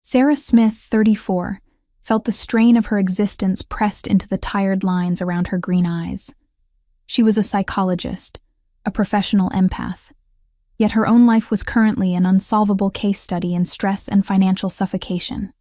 Sarah Smith, 34, felt the strain of her existence pressed into the tired lines around her green eyes. She was a psychologist, a professional empath. Yet her own life was currently an unsolvable case study in stress and financial suffocation.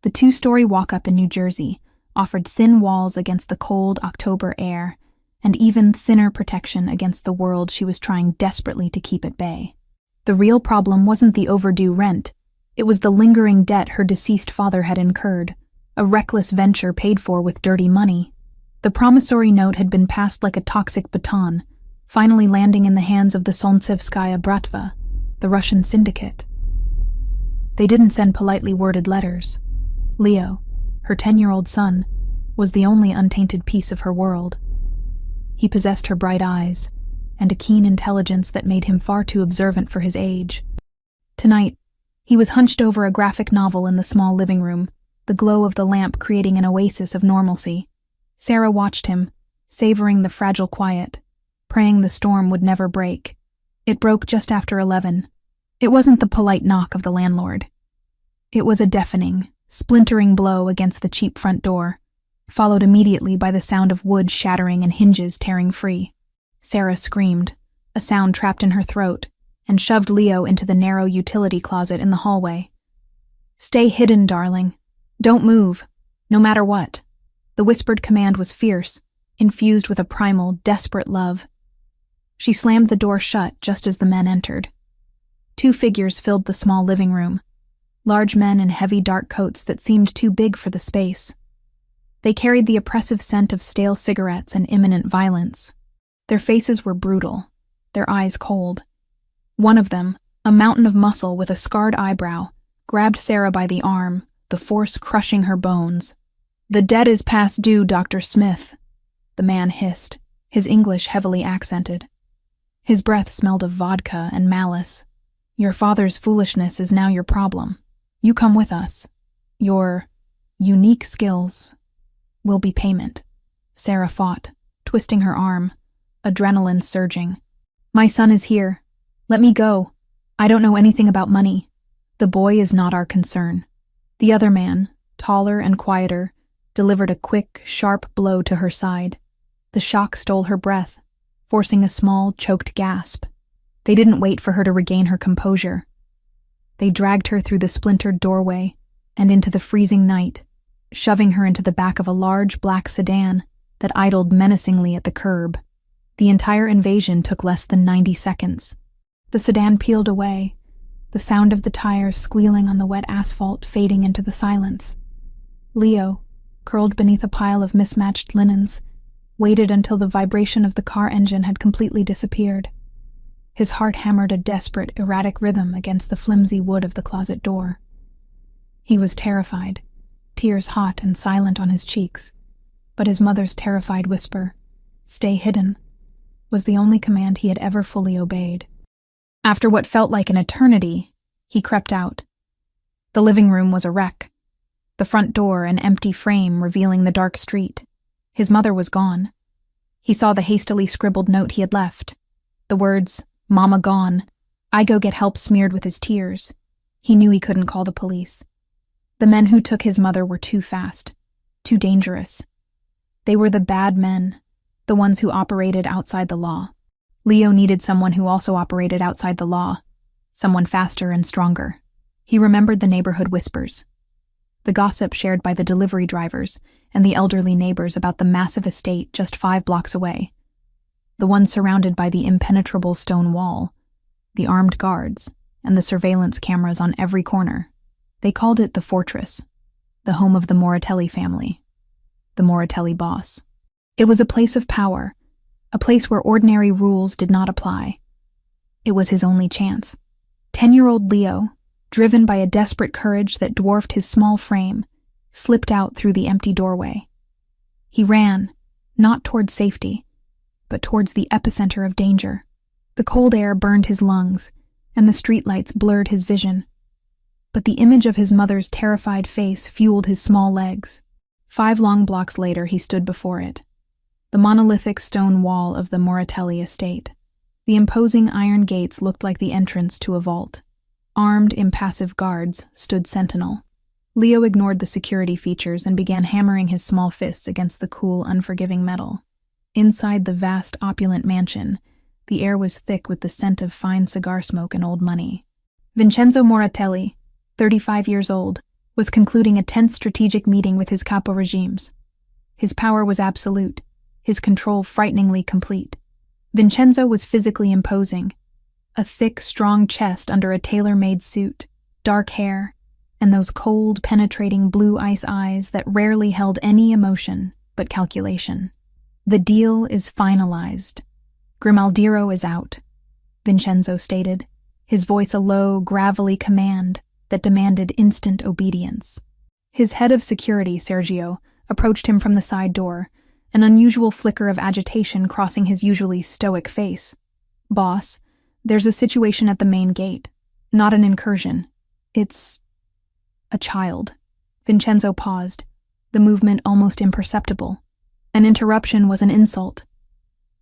The two-story walk-up in New Jersey offered thin walls against the cold October air and even thinner protection against the world she was trying desperately to keep at bay. The real problem wasn't the overdue rent. It was the lingering debt her deceased father had incurred, a reckless venture paid for with dirty money. The promissory note had been passed like a toxic baton, finally landing in the hands of the Solntsevskaya Bratva, the Russian syndicate. They didn't send politely worded letters. Leo, her 10-year-old son, was the only untainted piece of her world. He possessed her bright eyes and a keen intelligence that made him far too observant for his age. Tonight, he was hunched over a graphic novel in the small living room, the glow of the lamp creating an oasis of normalcy. Sarah watched him, savoring the fragile quiet, praying the storm would never break. It broke just after 11. It wasn't the polite knock of the landlord. It was a deafening, splintering blow against the cheap front door, followed immediately by the sound of wood shattering and hinges tearing free. Sarah screamed, a sound trapped in her throat, and shoved Leo into the narrow utility closet in the hallway. "Stay hidden, darling. Don't move, no matter what." The whispered command was fierce, infused with a primal, desperate love. She slammed the door shut just as the men entered. Two figures filled the small living room, large men in heavy dark coats that seemed too big for the space. They carried the oppressive scent of stale cigarettes and imminent violence. Their faces were brutal, their eyes cold. One of them, a mountain of muscle with a scarred eyebrow, grabbed Sarah by the arm, the force crushing her bones. "The debt is past due, Dr. Smith," the man hissed, his English heavily accented. His breath smelled of vodka and malice. "Your father's foolishness is now your problem. You come with us. Your unique skills will be payment." Sarah fought, twisting her arm, adrenaline surging. "My son is here. Let me go. I don't know anything about money. The boy is not our concern." The other man, taller and quieter, delivered a quick, sharp blow to her side. The shock stole her breath, forcing a small, choked gasp. They didn't wait for her to regain her composure. They dragged her through the splintered doorway and into the freezing night, shoving her into the back of a large black sedan that idled menacingly at the curb. The entire invasion took less than 90 seconds. The sedan peeled away, the sound of the tires squealing on the wet asphalt fading into the silence. Leo, curled beneath a pile of mismatched linens, waited until the vibration of the car engine had completely disappeared. His heart hammered a desperate, erratic rhythm against the flimsy wood of the closet door. He was terrified, tears hot and silent on his cheeks, but his mother's terrified whisper, "Stay hidden," was the only command he had ever fully obeyed. After what felt like an eternity, he crept out. The living room was a wreck. The front door an empty frame revealing the dark street. His mother was gone. He saw the hastily scribbled note he had left. The words, "Mama gone," "I go get help" smeared with his tears. He knew he couldn't call the police. The men who took his mother were too fast, too dangerous. They were the bad men, the ones who operated outside the law. Leo needed someone who also operated outside the law, someone faster and stronger. He remembered the neighborhood whispers, the gossip shared by the delivery drivers and the elderly neighbors about the massive estate just 5 blocks away, the one surrounded by the impenetrable stone wall, the armed guards, and the surveillance cameras on every corner. They called it the fortress, the home of the Moratelli family, the Moratelli boss. It was a place of power, a place where ordinary rules did not apply. It was his only chance. 10-year-old Leo, driven by a desperate courage that dwarfed his small frame, slipped out through the empty doorway. He ran, not towards safety, but towards the epicenter of danger. The cold air burned his lungs, and the streetlights blurred his vision. But the image of his mother's terrified face fueled his small legs. 5 long blocks later, he stood before it. The monolithic stone wall of the Moratelli estate. The imposing iron gates looked like the entrance to a vault. Armed, impassive guards stood sentinel. Leo ignored the security features and began hammering his small fists against the cool, unforgiving metal. Inside the vast, opulent mansion, the air was thick with the scent of fine cigar smoke and old money. Vincenzo Moratelli, 35 years old, was concluding a tense strategic meeting with his capo regimes. His power was absolute, his control frighteningly complete. Vincenzo was physically imposing. A thick, strong chest under a tailor-made suit, dark hair, and those cold, penetrating blue ice eyes that rarely held any emotion but calculation. The deal is finalized. Grimaldiro is out, Vincenzo stated, his voice a low, gravelly command that demanded instant obedience. His head of security, Sergio, approached him from the side door, an unusual flicker of agitation crossing his usually stoic face. "Boss, there's a situation at the main gate. Not an incursion. It's a child." Vincenzo paused, the movement almost imperceptible. An interruption was an insult.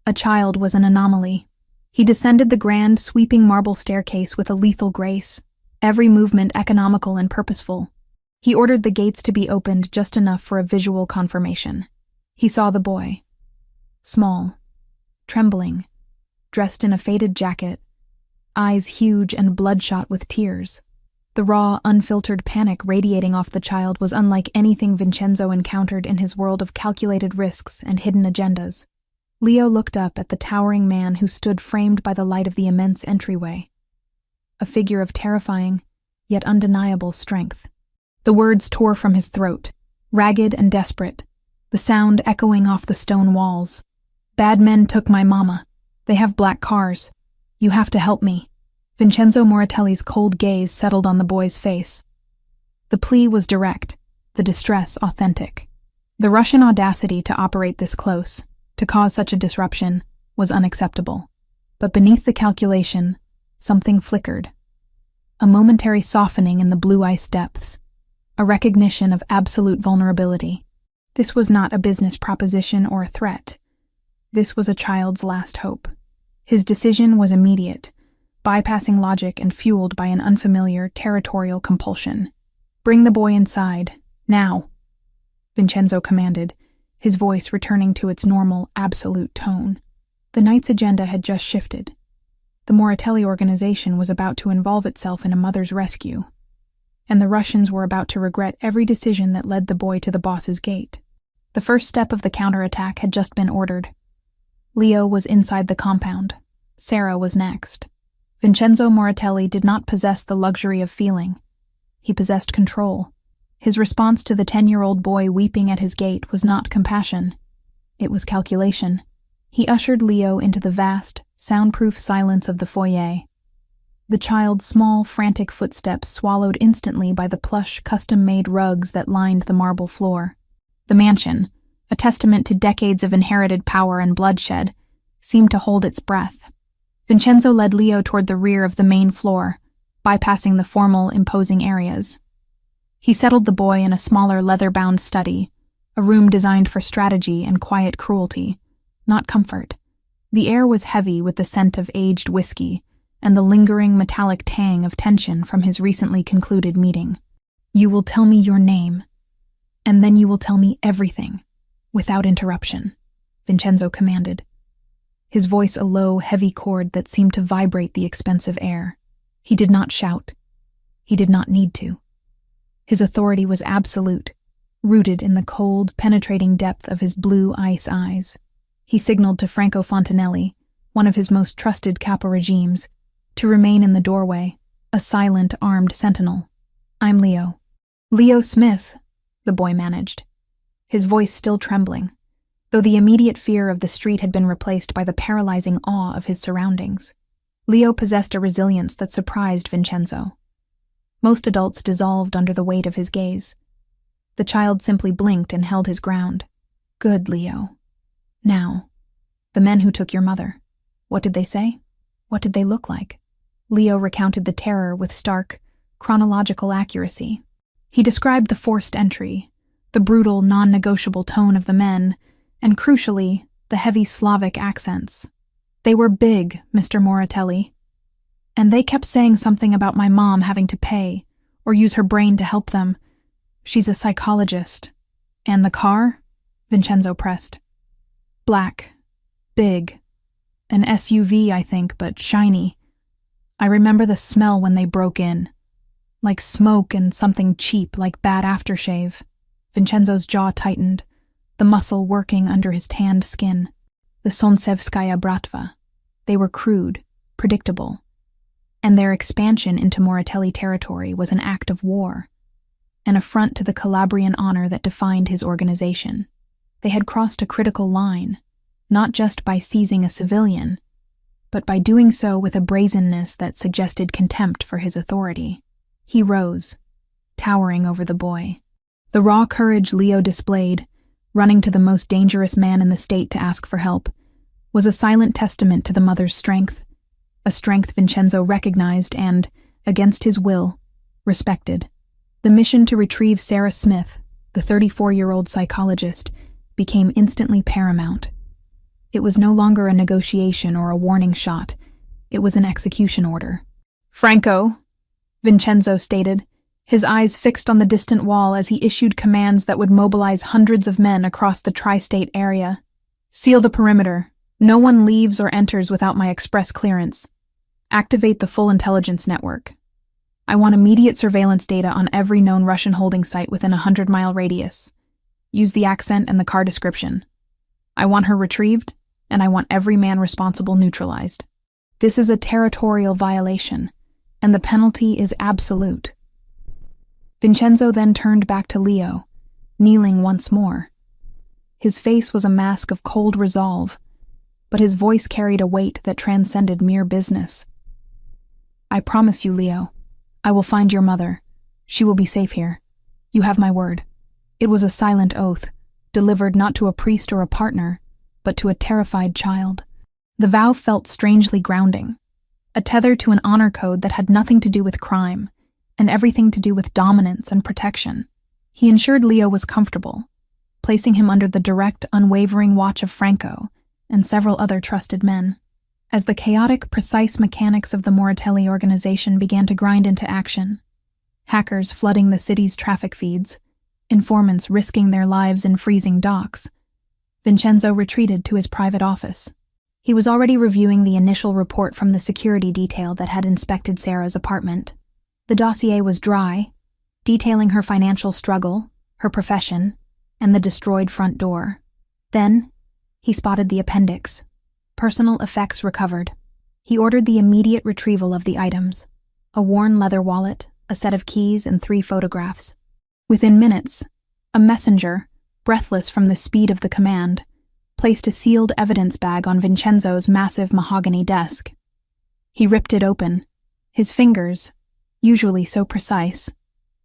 A child was an anomaly. He descended the grand, sweeping marble staircase with a lethal grace, every movement economical and purposeful. He ordered the gates to be opened just enough for a visual confirmation. He saw the boy. Small, trembling, dressed in a faded jacket, eyes huge and bloodshot with tears. The raw, unfiltered panic radiating off the child was unlike anything Vincenzo encountered in his world of calculated risks and hidden agendas. Leo looked up at the towering man who stood framed by the light of the immense entryway. A figure of terrifying, yet undeniable strength. The words tore from his throat, ragged and desperate, the sound echoing off the stone walls. "Bad men took my mama. They have black cars. You have to help me." Vincenzo Moratelli's cold gaze settled on the boy's face. The plea was direct, the distress authentic. The Russian audacity to operate this close, to cause such a disruption, was unacceptable. But beneath the calculation, something flickered. A momentary softening in the blue ice depths, a recognition of absolute vulnerability. This was not a business proposition or a threat. This was a child's last hope. His decision was immediate, bypassing logic and fueled by an unfamiliar, territorial compulsion. "Bring the boy inside, now," Vincenzo commanded, his voice returning to its normal, absolute tone. The night's agenda had just shifted. The Moratelli organization was about to involve itself in a mother's rescue, and the Russians were about to regret every decision that led the boy to the boss's gate. The first step of the counterattack had just been ordered. Leo was inside the compound. Sarah was next. Vincenzo Moratelli did not possess the luxury of feeling. He possessed control. His response to the 10-year-old boy weeping at his gate was not compassion. It was calculation. He ushered Leo into the vast, soundproof silence of the foyer. The child's small, frantic footsteps swallowed instantly by the plush, custom-made rugs that lined the marble floor. The mansion, a testament to decades of inherited power and bloodshed, seemed to hold its breath. Vincenzo led Leo toward the rear of the main floor, bypassing the formal, imposing areas. He settled the boy in a smaller leather-bound study, a room designed for strategy and quiet cruelty, not comfort. The air was heavy with the scent of aged whiskey and the lingering metallic tang of tension from his recently concluded meeting. "You will tell me your name, and then you will tell me everything, without interruption," Vincenzo commanded, his voice a low, heavy chord that seemed to vibrate the expensive air. He did not shout. He did not need to. His authority was absolute, rooted in the cold, penetrating depth of his blue ice eyes. He signaled to Franco Fontanelli, one of his most trusted capo regimes, to remain in the doorway, a silent, armed sentinel. "I'm Leo." "Leo Smith," the boy managed, his voice still trembling, though the immediate fear of the street had been replaced by the paralyzing awe of his surroundings. Leo possessed a resilience that surprised Vincenzo. Most adults dissolved under the weight of his gaze. The child simply blinked and held his ground. "Good, Leo. Now, the men who took your mother. What did they say? What did they look like?" Leo recounted the terror with stark, chronological accuracy. He described the forced entry, the brutal, non-negotiable tone of the men, and crucially, the heavy Slavic accents. "They were big, Mr. Moratelli." And they kept saying something about my mom having to pay, or use her brain to help them. She's a psychologist. And the car? Vincenzo pressed. Black. Big. An SUV, I think, but shiny. I remember the smell when they broke in. Like smoke and something cheap, like bad aftershave. Vincenzo's jaw tightened, the muscle working under his tanned skin. The Solntsevskaya Bratva. They were crude, predictable. And their expansion into Moratelli territory was an act of war, an affront to the Calabrian honor that defined his organization. They had crossed a critical line, not just by seizing a civilian, but by doing so with a brazenness that suggested contempt for his authority. He rose, towering over the boy. The raw courage Leo displayed, running to the most dangerous man in the state to ask for help, was a silent testament to the mother's strength, a strength Vincenzo recognized and, against his will, respected. The mission to retrieve Sarah Smith, the 34-year-old psychologist, became instantly paramount. It was no longer a negotiation or a warning shot. It was an execution order. Franco, Vincenzo stated, his eyes fixed on the distant wall as he issued commands that would mobilize hundreds of men across the tri-state area. Seal the perimeter. No one leaves or enters without my express clearance. Activate the full intelligence network. I want immediate surveillance data on every known Russian holding site within a 100-mile radius. Use the accent and the car description. I want her retrieved, and I want every man responsible neutralized. This is a territorial violation, and the penalty is absolute. Vincenzo then turned back to Leo, kneeling once more. His face was a mask of cold resolve, but his voice carried a weight that transcended mere business. I promise you, Leo, I will find your mother. She will be safe here. You have my word. It was a silent oath, delivered not to a priest or a partner, but to a terrified child. The vow felt strangely grounding, a tether to an honor code that had nothing to do with crime, and everything to do with dominance and protection. He ensured Leo was comfortable, placing him under the direct, unwavering watch of Franco and several other trusted men. As the chaotic, precise mechanics of the Moratelli organization began to grind into action, hackers flooding the city's traffic feeds, informants risking their lives in freezing docks, Vincenzo retreated to his private office. He was already reviewing the initial report from the security detail that had inspected Sarah's apartment. The dossier was dry, detailing her financial struggle, her profession, and the destroyed front door. Then, he spotted the appendix. Personal effects recovered. He ordered the immediate retrieval of the items: a worn leather wallet, a set of keys, and 3 photographs. Within minutes, a messenger, breathless from the speed of the command, placed a sealed evidence bag on Vincenzo's massive mahogany desk. He ripped it open, his fingers, usually so precise,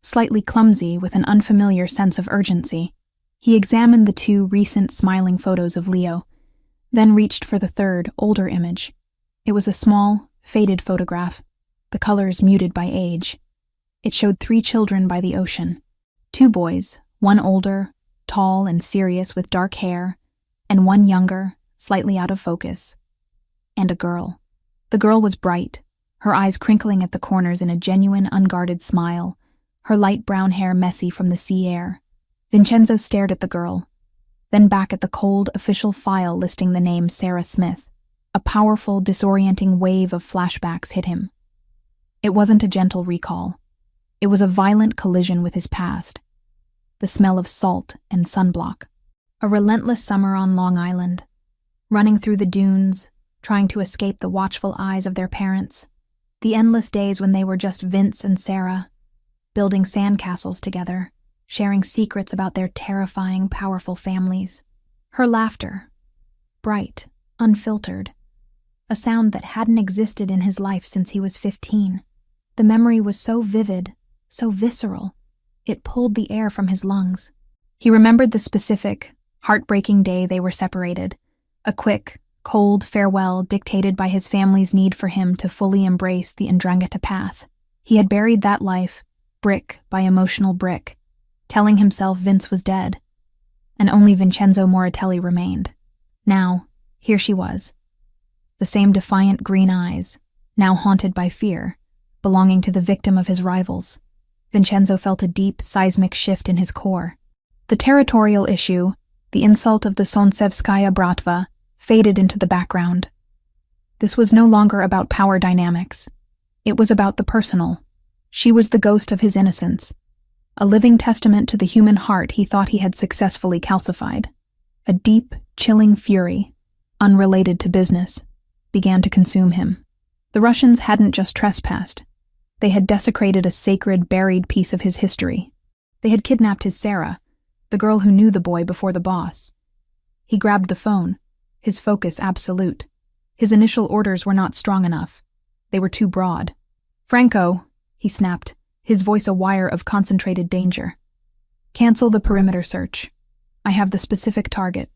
slightly clumsy with an unfamiliar sense of urgency. He examined the 2 recent smiling photos of Leo, then reached for the 3rd, older image. It was a small, faded photograph, the colors muted by age. It showed 3 children by the ocean. 2 boys, one older, tall and serious with dark hair, and one younger, slightly out of focus. And a girl. The girl was bright, her eyes crinkling at the corners in a genuine, unguarded smile, her light brown hair messy from the sea air. Vincenzo stared at the girl, then back at the cold, official file listing the name Sarah Smith. A powerful, disorienting wave of flashbacks hit him. It wasn't a gentle recall. It was a violent collision with his past. The smell of salt and sunblock. A relentless summer on Long Island, running through the dunes, trying to escape the watchful eyes of their parents. The endless days when they were just Vince and Sarah, building sandcastles together, sharing secrets about their terrifying, powerful families. Her laughter, bright, unfiltered, a sound that hadn't existed in his life since he was 15. The memory was so vivid, so visceral, it pulled the air from his lungs. He remembered the specific, heartbreaking day they were separated, a quick, cold farewell dictated by his family's need for him to fully embrace the Ndrangheta path. He had buried that life, brick by emotional brick, telling himself Vince was dead, and only Vincenzo Moratelli remained. Now, here she was. The same defiant green eyes, now haunted by fear, belonging to the victim of his rivals. Vincenzo felt a deep, seismic shift in his core. The territorial issue, the insult of the Solntsevskaya Bratva, faded into the background. This was no longer about power dynamics. It was about the personal. She was the ghost of his innocence, a living testament to the human heart he thought he had successfully calcified. A deep, chilling fury, unrelated to business, began to consume him. The Russians hadn't just trespassed. They had desecrated a sacred, buried piece of his history. They had kidnapped his Sarah, the girl who knew the boy before the boss. He grabbed the phone, his focus absolute. His initial orders were not strong enough. They were too broad. "Franco," he snapped, his voice a wire of concentrated danger. "Cancel the perimeter search. I have the specific target.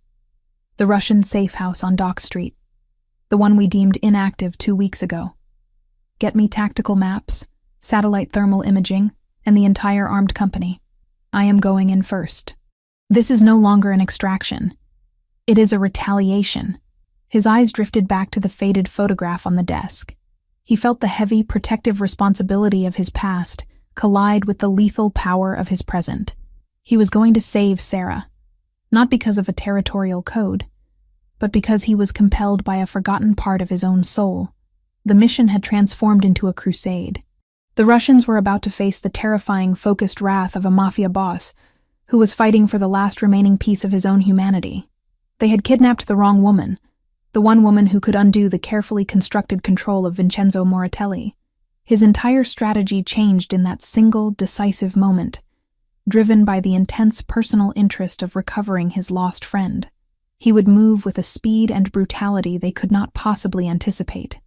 The Russian safe house on Dock Street. The one we deemed inactive 2 weeks ago. Get me tactical maps, satellite thermal imaging, and the entire armed company. I am going in first." This is no longer an extraction. It is a retaliation. His eyes drifted back to the faded photograph on the desk. He felt the heavy, protective responsibility of his past collide with the lethal power of his present. He was going to save Sarah, not because of a territorial code, but because he was compelled by a forgotten part of his own soul. The mission had transformed into a crusade. The Russians were about to face the terrifying, focused wrath of a Mafia boss who was fighting for the last remaining piece of his own humanity. They had kidnapped the wrong woman, the one woman who could undo the carefully constructed control of Vincenzo Moratelli. His entire strategy changed in that single, decisive moment, driven by the intense personal interest of recovering his lost friend. He would move with a speed and brutality they could not possibly anticipate.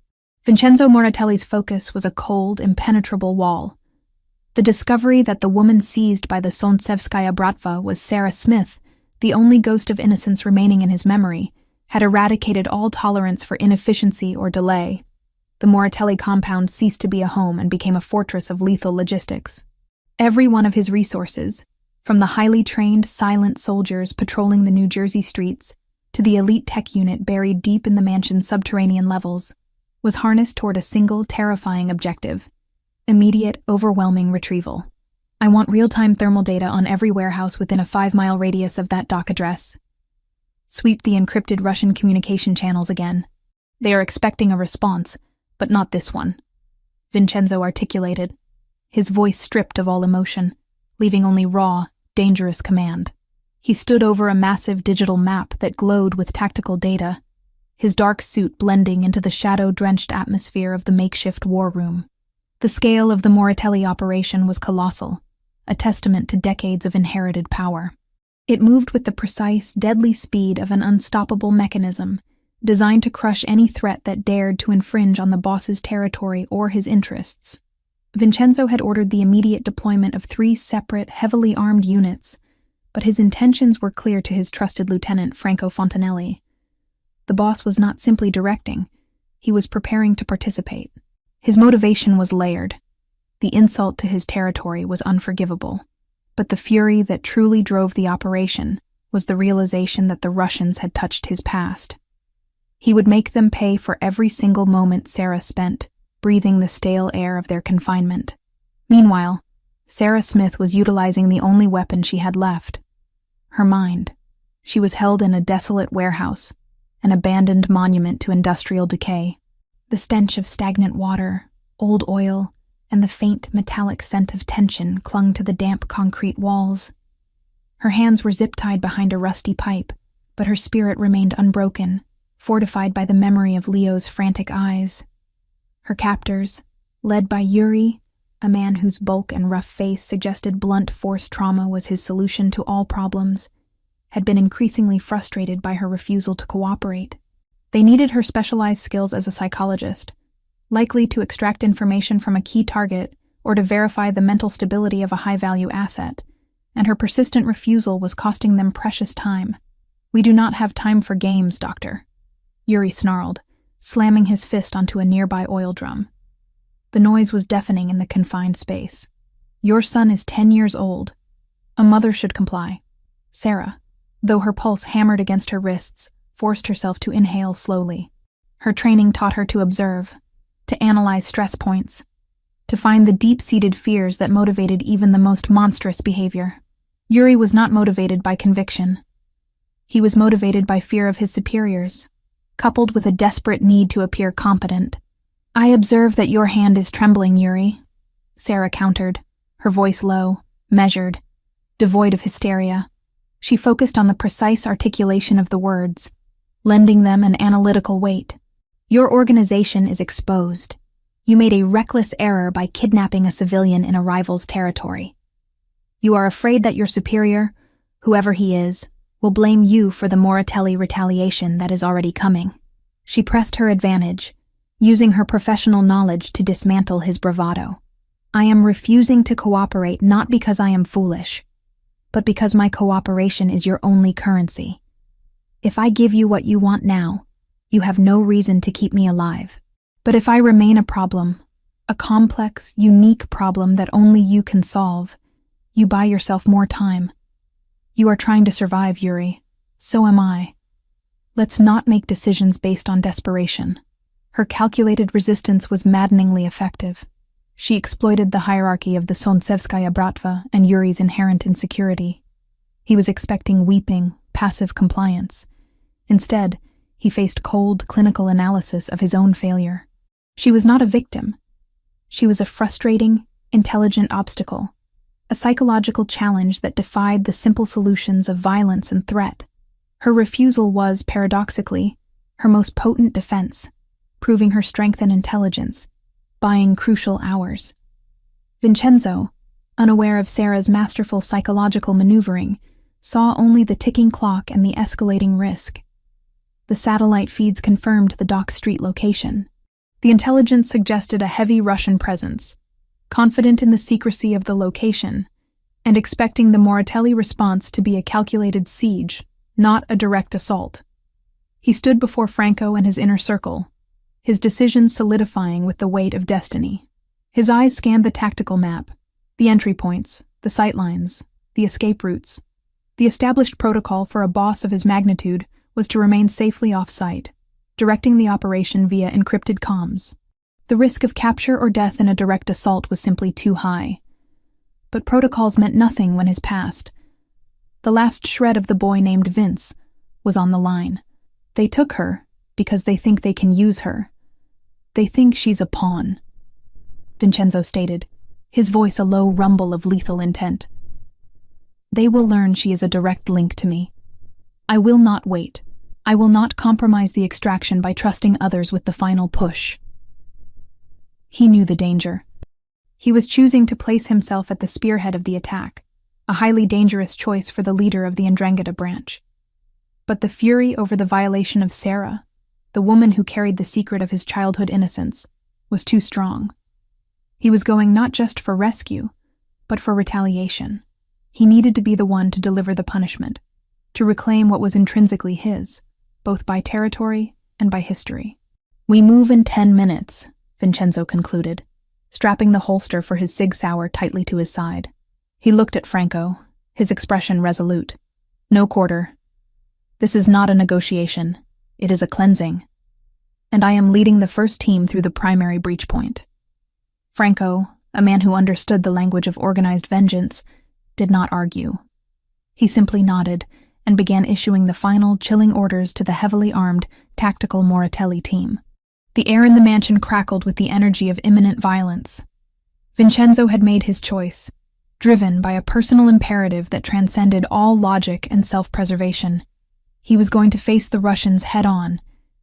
Vincenzo Moratelli's focus was a cold, impenetrable wall. The discovery that the woman seized by the Solntsevskaya Bratva was Sarah Smith, the only ghost of innocence remaining in his memory, had eradicated all tolerance for inefficiency or delay. The Moratelli compound ceased to be a home and became a fortress of lethal logistics. Every one of his resources, from the highly trained, silent soldiers patrolling the New Jersey streets to the elite tech unit buried deep in the mansion's subterranean levels, was harnessed toward a single, terrifying objective: immediate, overwhelming retrieval. "I want real-time thermal data on every warehouse within a 5-mile radius of that dock address. Sweep the encrypted Russian communication channels again. They are expecting a response, but not this one," Vincenzo articulated, his voice stripped of all emotion, leaving only raw, dangerous command. He stood over a massive digital map that glowed with tactical data, his dark suit blending into the shadow-drenched atmosphere of the makeshift war room. The scale of the Moratelli operation was colossal, a testament to decades of inherited power. It moved with the precise, deadly speed of an unstoppable mechanism, designed to crush any threat that dared to infringe on the boss's territory or his interests. Vincenzo had ordered the immediate deployment of 3 separate, heavily armed units, but his intentions were clear to his trusted lieutenant, Franco Fontanelli. The boss was not simply directing, he was preparing to participate. His motivation was layered. The insult to his territory was unforgivable, but the fury that truly drove the operation was the realization that the Russians had touched his past. He would make them pay for every single moment Sarah spent, breathing the stale air of their confinement. Meanwhile, Sarah Smith was utilizing the only weapon she had left: her mind. She was held in a desolate warehouse, an abandoned monument to industrial decay. The stench of stagnant water, old oil, and the faint metallic scent of tension clung to the damp concrete walls. Her hands were zip-tied behind a rusty pipe, but her spirit remained unbroken, fortified by the memory of Leo's frantic eyes. Her captors, led by Yuri, a man whose bulk and rough face suggested blunt force trauma was his solution to all problems, had been increasingly frustrated by her refusal to cooperate. They needed her specialized skills as a psychologist, likely to extract information from a key target or to verify the mental stability of a high-value asset, and her persistent refusal was costing them precious time. "We do not have time for games, Doctor," Yuri snarled, slamming his fist onto a nearby oil drum. The noise was deafening in the confined space. "Your son is 10 years old. A mother should comply." Sarah, though her pulse hammered against her wrists, forced herself to inhale slowly. Her training taught her to observe, to analyze stress points, to find the deep-seated fears that motivated even the most monstrous behavior. Yuri was not motivated by conviction. He was motivated by fear of his superiors, coupled with a desperate need to appear competent. "I observe that your hand is trembling, Yuri," Sarah countered, her voice low, measured, devoid of hysteria. She focused on the precise articulation of the words, lending them an analytical weight. "Your organization is exposed. You made a reckless error by kidnapping a civilian in a rival's territory. You are afraid that your superior, whoever he is, will blame you for the Moratelli retaliation that is already coming." She pressed her advantage, using her professional knowledge to dismantle his bravado. "I am refusing to cooperate not because I am foolish, but because my cooperation is your only currency. If I give you what you want now, you have no reason to keep me alive. But if I remain a problem, a complex, unique problem that only you can solve, you buy yourself more time. You are trying to survive, Yuri. So am I. Let's not make decisions based on desperation." Her calculated resistance was maddeningly effective. She exploited the hierarchy of the Solntsevskaya Bratva and Yuri's inherent insecurity. He was expecting weeping, passive compliance. Instead, he faced cold, clinical analysis of his own failure. She was not a victim. She was a frustrating, intelligent obstacle, a psychological challenge that defied the simple solutions of violence and threat. Her refusal was, paradoxically, her most potent defense, proving her strength and intelligence, buying crucial hours. Vincenzo, unaware of Sarah's masterful psychological maneuvering, saw only the ticking clock and the escalating risk. The satellite feeds confirmed the Dock Street location. The intelligence suggested a heavy Russian presence, confident in the secrecy of the location, and expecting the Moratelli response to be a calculated siege, not a direct assault. He stood before Franco and his inner circle, his decision solidifying with the weight of destiny. His eyes scanned the tactical map, the entry points, the sightlines, the escape routes. The established protocol for a boss of his magnitude was to remain safely off-site, directing the operation via encrypted comms. The risk of capture or death in a direct assault was simply too high. But protocols meant nothing when his past, the last shred of the boy named Vince, was on the line. They took her because they think they can use her. They think she's a pawn, Vincenzo stated, his voice a low rumble of lethal intent. They will learn she is a direct link to me. I will not wait. I will not compromise the extraction by trusting others with the final push. He knew the danger. He was choosing to place himself at the spearhead of the attack, a highly dangerous choice for the leader of the Ndrangheta branch. But the fury over the violation of Sarah, the woman who carried the secret of his childhood innocence, was too strong. He was going not just for rescue, but for retaliation. He needed to be the one to deliver the punishment, to reclaim what was intrinsically his, both by territory and by history. "We move in 10 minutes, Vincenzo concluded, strapping the holster for his Sig Sauer tightly to his side. He looked at Franco, his expression resolute. "No quarter. This is not a negotiation. It is a cleansing. And I am leading the first team through the primary breach point." Franco, a man who understood the language of organized vengeance, did not argue. He simply nodded and began issuing the final chilling orders to the heavily armed, tactical Moratelli team. The air in the mansion crackled with the energy of imminent violence. Vincenzo had made his choice, driven by a personal imperative that transcended all logic and self-preservation. He was going to face the Russians head-on,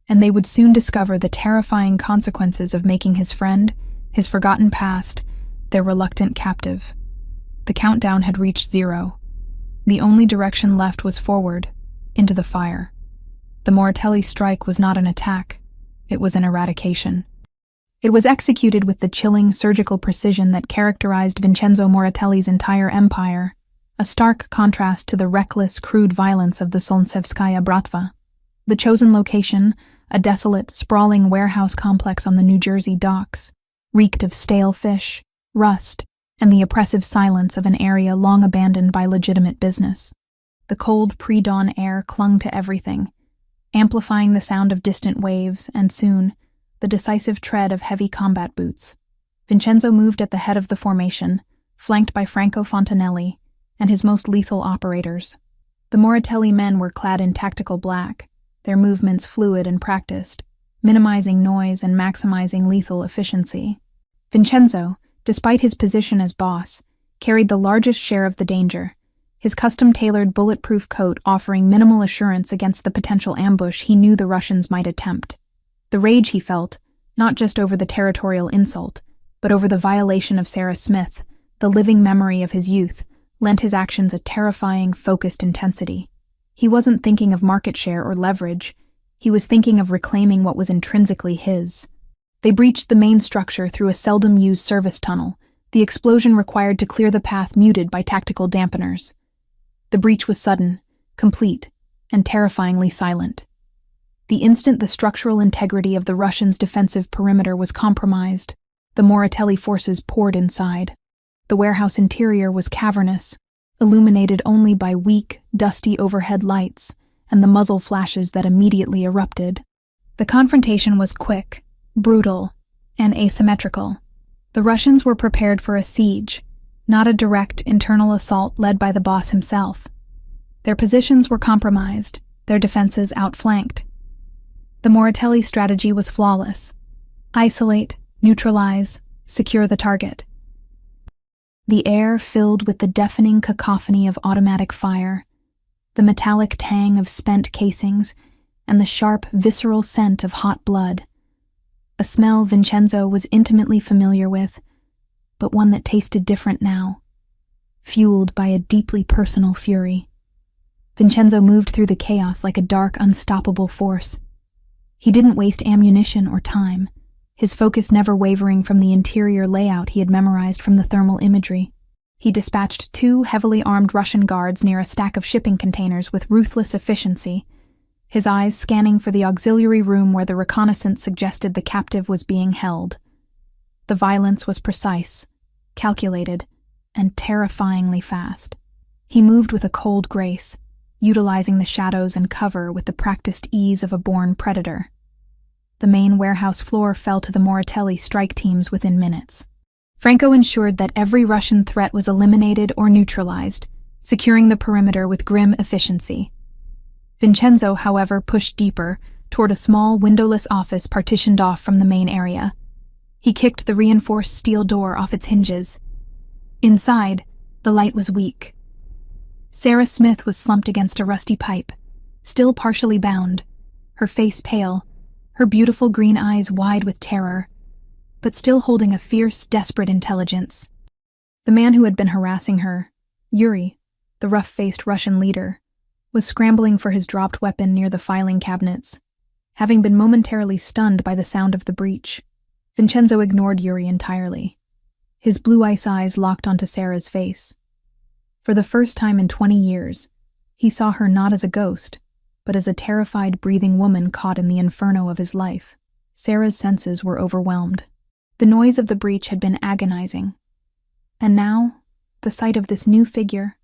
and they would soon discover the terrifying consequences of making his friend, his forgotten past, their reluctant captive. The countdown had reached 0. The only direction left was forward, into the fire. The Moratelli strike was not an attack, it was an eradication. It was executed with the chilling surgical precision that characterized Vincenzo Moratelli's entire empire, a stark contrast to the reckless, crude violence of the Solntsevskaya Bratva. The chosen location, a desolate, sprawling warehouse complex on the New Jersey docks, reeked of stale fish, rust, and the oppressive silence of an area long abandoned by legitimate business. The cold pre-dawn air clung to everything, amplifying the sound of distant waves, and soon, the decisive tread of heavy combat boots. Vincenzo moved at the head of the formation, flanked by Franco Fontanelli and his most lethal operators. The Moratelli men were clad in tactical black, their movements fluid and practiced, minimizing noise and maximizing lethal efficiency. Vincenzo, despite his position as boss, carried the largest share of the danger, his custom-tailored bulletproof coat offering minimal assurance against the potential ambush he knew the Russians might attempt. The rage he felt, not just over the territorial insult, but over the violation of Sarah Smith, the living memory of his youth, lent his actions a terrifying, focused intensity. He wasn't thinking of market share or leverage. He was thinking of reclaiming what was intrinsically his. They breached the main structure through a seldom-used service tunnel, the explosion required to clear the path muted by tactical dampeners. The breach was sudden, complete, and terrifyingly silent. The instant the structural integrity of the Russians' defensive perimeter was compromised, the Moratelli forces poured inside. The warehouse interior was cavernous, illuminated only by weak, dusty overhead lights and the muzzle flashes that immediately erupted. The confrontation was quick, brutal, and asymmetrical. The Russians were prepared for a siege, not a direct internal assault led by the boss himself. Their positions were compromised, their defenses outflanked. The Moratelli strategy was flawless. Isolate, neutralize, secure the target. The air filled with the deafening cacophony of automatic fire, the metallic tang of spent casings, and the sharp, visceral scent of hot blood. A smell Vincenzo was intimately familiar with, but one that tasted different now, fueled by a deeply personal fury. Vincenzo moved through the chaos like a dark, unstoppable force. He didn't waste ammunition or time, his focus never wavering from the interior layout he had memorized from the thermal imagery. He dispatched 2 heavily armed Russian guards near a stack of shipping containers with ruthless efficiency, his eyes scanning for the auxiliary room where the reconnaissance suggested the captive was being held. The violence was precise, calculated, and terrifyingly fast. He moved with a cold grace, utilizing the shadows and cover with the practiced ease of a born predator. The main warehouse floor fell to the Moratelli strike teams within minutes. Franco ensured that every Russian threat was eliminated or neutralized, securing the perimeter with grim efficiency. Vincenzo, however, pushed deeper, toward a small, windowless office partitioned off from the main area. He kicked the reinforced steel door off its hinges. Inside, the light was weak. Sarah Smith was slumped against a rusty pipe, still partially bound, her face pale, her beautiful green eyes wide with terror, but still holding a fierce, desperate intelligence. The man who had been harassing her, Yuri, the rough-faced Russian leader, was scrambling for his dropped weapon near the filing cabinets. Having been momentarily stunned by the sound of the breach, Vincenzo ignored Yuri entirely. His blue ice eyes locked onto Sarah's face. For the first time in 20 years, he saw her not as a ghost, but as a terrified, breathing woman caught in the inferno of his life. Sarah's senses were overwhelmed. The noise of the breach had been agonizing. And now, the sight of this new figure,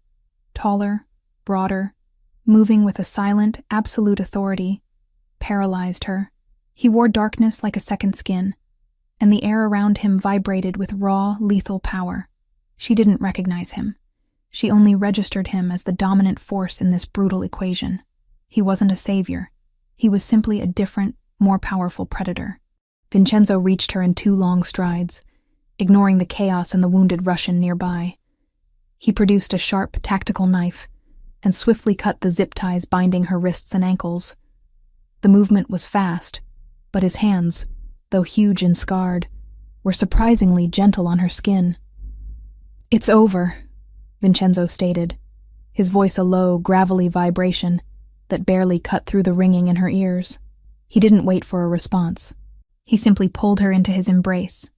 taller, broader, moving with a silent, absolute authority, paralyzed her. He wore darkness like a second skin, and the air around him vibrated with raw, lethal power. She didn't recognize him. She only registered him as the dominant force in this brutal equation. He wasn't a savior. He was simply a different, more powerful predator. Vincenzo reached her in 2 long strides, ignoring the chaos and the wounded Russian nearby. He produced a sharp, tactical knife and swiftly cut the zip ties binding her wrists and ankles. The movement was fast, but his hands, though huge and scarred, were surprisingly gentle on her skin. "It's over," Vincenzo stated, his voice a low, gravelly vibration that barely cut through the ringing in her ears. He didn't wait for a response. He simply pulled her into his embrace,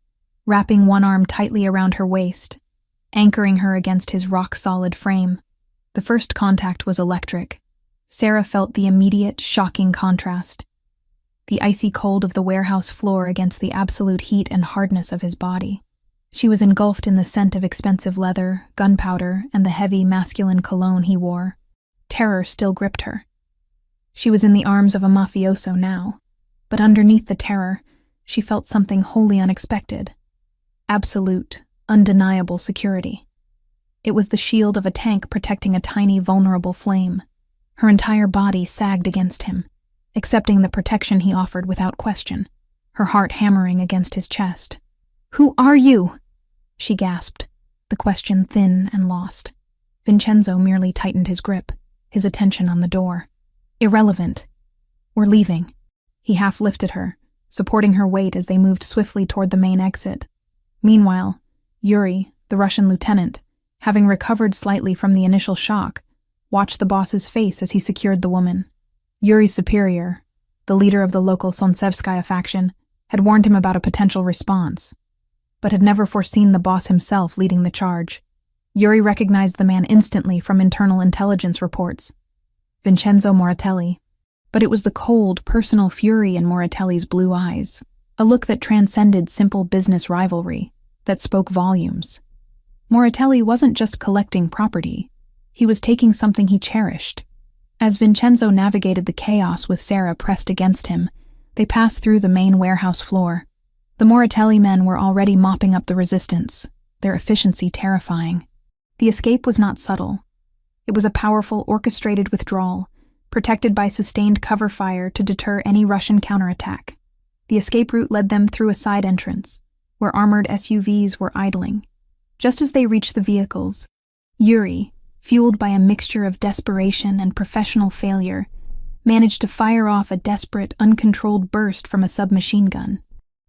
wrapping one arm tightly around her waist, anchoring her against his rock-solid frame. The first contact was electric. Sarah felt the immediate, shocking contrast. The icy cold of the warehouse floor against the absolute heat and hardness of his body. She was engulfed in the scent of expensive leather, gunpowder, and the heavy, masculine cologne he wore. Terror still gripped her. She was in the arms of a mafioso now, but underneath the terror, she felt something wholly unexpected. Absolute, undeniable security. It was the shield of a tank protecting a tiny, vulnerable flame. Her entire body sagged against him, accepting the protection he offered without question, her heart hammering against his chest. "Who are you?" she gasped, the question thin and lost. Vincenzo merely tightened his grip, his attention on the door. "Irrelevant. We're leaving." He half lifted her, supporting her weight as they moved swiftly toward the main exit. Meanwhile, Yuri, the Russian lieutenant, having recovered slightly from the initial shock, watched the boss's face as he secured the woman. Yuri's superior, the leader of the local Sontsevskaya faction, had warned him about a potential response, but had never foreseen the boss himself leading the charge. Yuri recognized the man instantly from internal intelligence reports. Vincenzo Moratelli. But it was the cold, personal fury in Moratelli's blue eyes, a look that transcended simple business rivalry, that spoke volumes. Moratelli wasn't just collecting property, he was taking something he cherished. As Vincenzo navigated the chaos with Sarah pressed against him, they passed through the main warehouse floor. The Moratelli men were already mopping up the resistance, their efficiency terrifying. The escape was not subtle. It was a powerful, orchestrated withdrawal, protected by sustained cover fire to deter any Russian counterattack. The escape route led them through a side entrance, where armored SUVs were idling. Just as they reached the vehicles, Yuri, fueled by a mixture of desperation and professional failure, managed to fire off a desperate, uncontrolled burst from a submachine gun.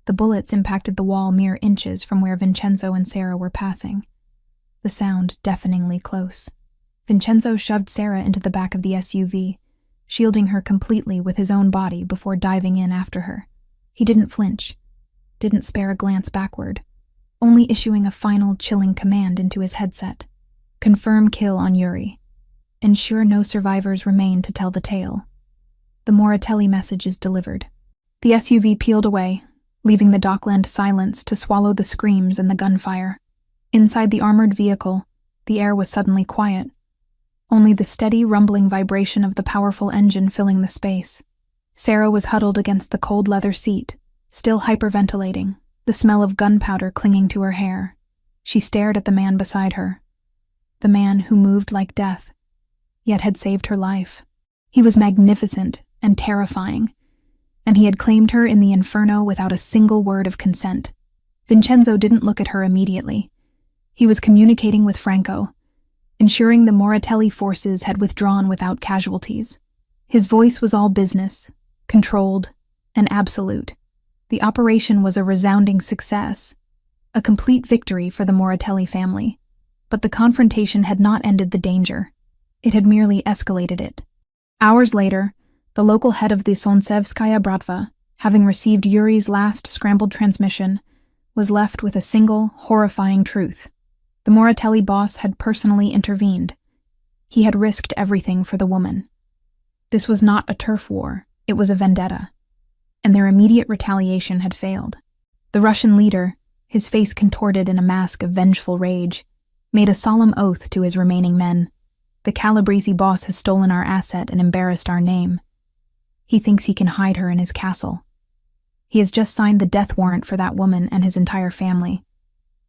The bullets impacted the wall mere inches from where Vincenzo and Sarah were passing, the sound deafeningly close. Vincenzo shoved Sarah into the back of the SUV, shielding her completely with his own body before diving in after her. He didn't flinch, didn't spare a glance backward, only issuing a final chilling command into his headset. Confirm kill on Yuri. Ensure no survivors remain to tell the tale. The Moratelli message is delivered. The SUV peeled away, leaving the dockland silence to swallow the screams and the gunfire. Inside the armored vehicle, the air was suddenly quiet. Only the steady, rumbling vibration of the powerful engine filling the space. Sarah was huddled against the cold leather seat, still hyperventilating, the smell of gunpowder clinging to her hair. She stared at the man beside her. The man who moved like death, yet had saved her life. He was magnificent and terrifying, and he had claimed her in the inferno without a single word of consent. Vincenzo didn't look at her immediately. He was communicating with Franco, ensuring the Moratelli forces had withdrawn without casualties. His voice was all business, controlled, and absolute. The operation was a resounding success, a complete victory for the Moratelli family. But the confrontation had not ended the danger. It had merely escalated it. Hours later, the local head of the Sontsevskaya Bratva, having received Yuri's last scrambled transmission, was left with a single, horrifying truth. The Moratelli boss had personally intervened. He had risked everything for the woman. This was not a turf war, it was a vendetta, and their immediate retaliation had failed. The Russian leader, his face contorted in a mask of vengeful rage, made a solemn oath to his remaining men. The Calabrese boss has stolen our asset and embarrassed our name. He thinks he can hide her in his castle. He has just signed the death warrant for that woman and his entire family.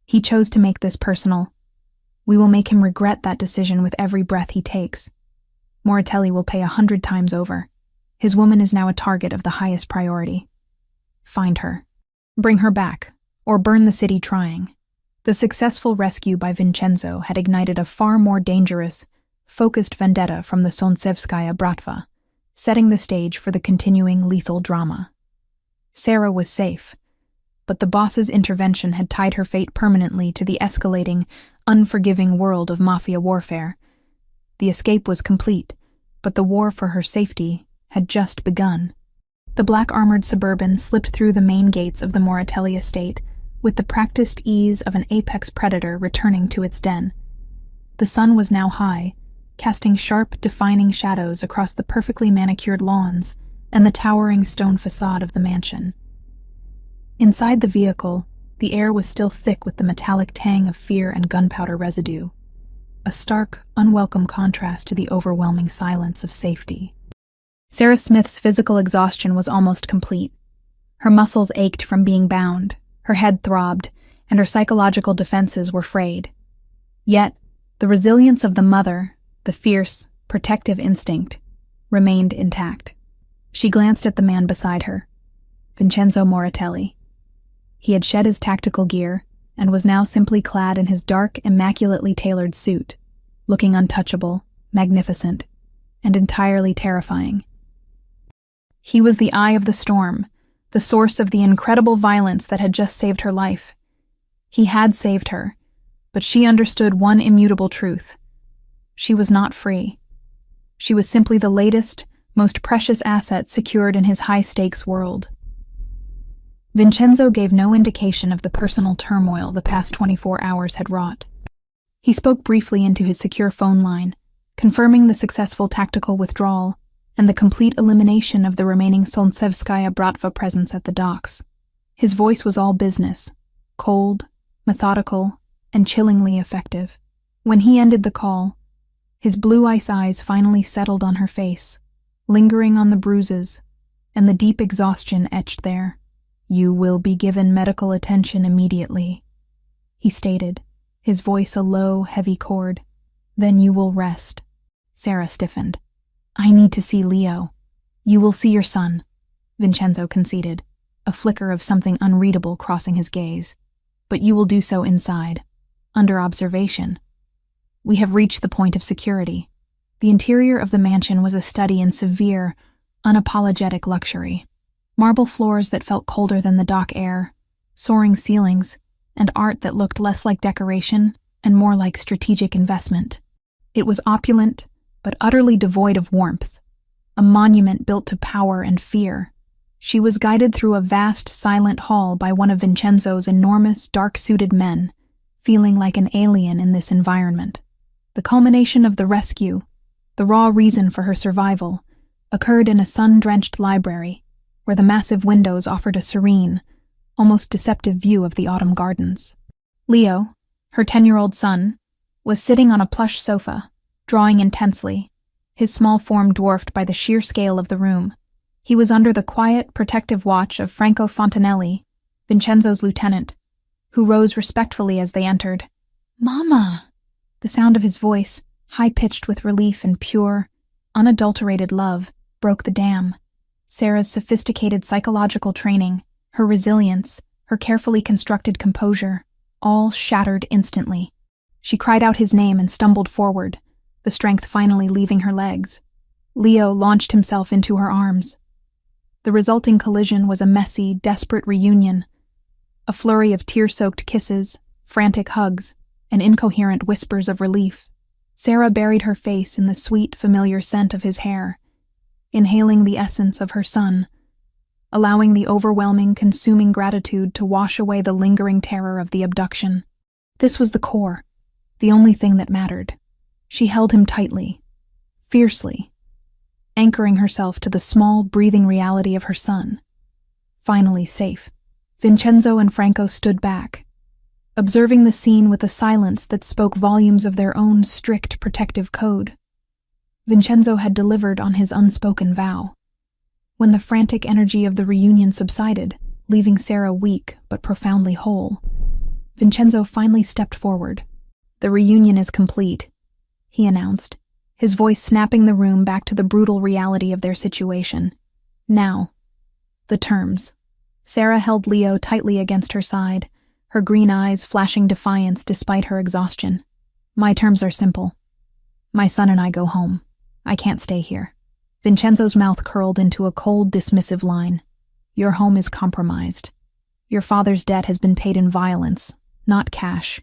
He chose to make this personal. We will make him regret that decision with every breath he takes. Moratelli will pay 100 times over. His woman is now a target of the highest priority. Find her. Bring her back, or burn the city trying. The successful rescue by Vincenzo had ignited a far more dangerous, focused vendetta from the Sontsevskaya Bratva, setting the stage for the continuing lethal drama. Sarah was safe, but the boss's intervention had tied her fate permanently to the escalating, unforgiving world of Mafia warfare. The escape was complete, but the war for her safety had just begun. The black-armored Suburban slipped through the main gates of the Moratelli estate, with the practiced ease of an apex predator returning to its den. The sun was now high, casting sharp, defining shadows across the perfectly manicured lawns and the towering stone facade of the mansion. Inside the vehicle, the air was still thick with the metallic tang of fear and gunpowder residue, a stark, unwelcome contrast to the overwhelming silence of safety. Sarah Smith's physical exhaustion was almost complete. Her muscles ached from being bound, her head throbbed, and her psychological defenses were frayed. Yet, the resilience of the mother, the fierce, protective instinct, remained intact. She glanced at the man beside her, Vincenzo Moratelli. He had shed his tactical gear and was now simply clad in his dark, immaculately tailored suit, looking untouchable, magnificent, and entirely terrifying. He was the eye of the storm, the source of the incredible violence that had just saved her life. He had saved her, but she understood one immutable truth. She was not free. She was simply the latest, most precious asset secured in his high-stakes world. Vincenzo gave no indication of the personal turmoil the past 24 hours had wrought. He spoke briefly into his secure phone line, confirming the successful tactical withdrawal and the complete elimination of the remaining Solntsevskaya Bratva presence at the docks. His voice was all business, cold, methodical, and chillingly effective. When he ended the call, his blue ice eyes finally settled on her face, lingering on the bruises and the deep exhaustion etched there. "You will be given medical attention immediately," he stated, his voice a low, heavy chord. "Then you will rest." Sarah stiffened. "I need to see Leo." "You will see your son," Vincenzo conceded, a flicker of something unreadable crossing his gaze. "But you will do so inside, under observation." We have reached the point of security. The interior of the mansion was a study in severe, unapologetic luxury. Marble floors that felt colder than the dock air, soaring ceilings, and art that looked less like decoration and more like strategic investment. It was opulent, but utterly devoid of warmth, a monument built to power and fear. She was guided through a vast, silent hall by one of Vincenzo's enormous, dark-suited men, feeling like an alien in this environment. The culmination of the rescue, the raw reason for her survival, occurred in a sun-drenched library, where the massive windows offered a serene, almost deceptive view of the autumn gardens. Leo, her 10-year-old son, was sitting on a plush sofa, drawing intensely, his small form dwarfed by the sheer scale of the room. He was under the quiet, protective watch of Franco Fontanelli, Vincenzo's lieutenant, who rose respectfully as they entered. "Mama!" The sound of his voice, high-pitched with relief and pure, unadulterated love, broke the dam. Sarah's sophisticated psychological training, her resilience, her carefully constructed composure, all shattered instantly. She cried out his name and stumbled forward, the strength finally leaving her legs. Leo launched himself into her arms. The resulting collision was a messy, desperate reunion, a flurry of tear-soaked kisses, frantic hugs, and incoherent whispers of relief. Sarah buried her face in the sweet, familiar scent of his hair, inhaling the essence of her son, allowing the overwhelming, consuming gratitude to wash away the lingering terror of the abduction. This was the core, the only thing that mattered. She held him tightly, fiercely, anchoring herself to the small, breathing reality of her son. Finally safe. Vincenzo and Franco stood back, observing the scene with a silence that spoke volumes of their own strict protective code. Vincenzo had delivered on his unspoken vow. When the frantic energy of the reunion subsided, leaving Sarah weak but profoundly whole, Vincenzo finally stepped forward. "The reunion is complete," he announced, his voice snapping the room back to the brutal reality of their situation. "Now, the terms." Sarah held Leo tightly against her side, her green eyes flashing defiance despite her exhaustion. "My terms are simple. My son and I go home. I can't stay here." Vincenzo's mouth curled into a cold, dismissive line. "Your home is compromised. Your father's debt has been paid in violence, not cash.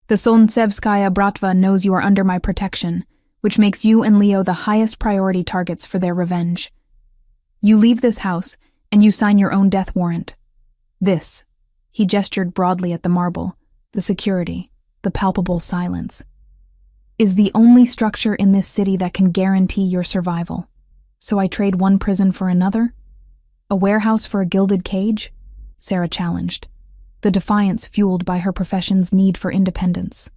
The Solntsevskaya Bratva knows you are under my protection, which makes you and Leo the highest priority targets for their revenge. You leave this house, and you sign your own death warrant. This," he gestured broadly at the marble, the security, the palpable silence, "is the only structure in this city that can guarantee your survival. So I trade one prison for another? A warehouse for a gilded cage?" Sarah challenged, the defiance fueled by her profession's need for independence.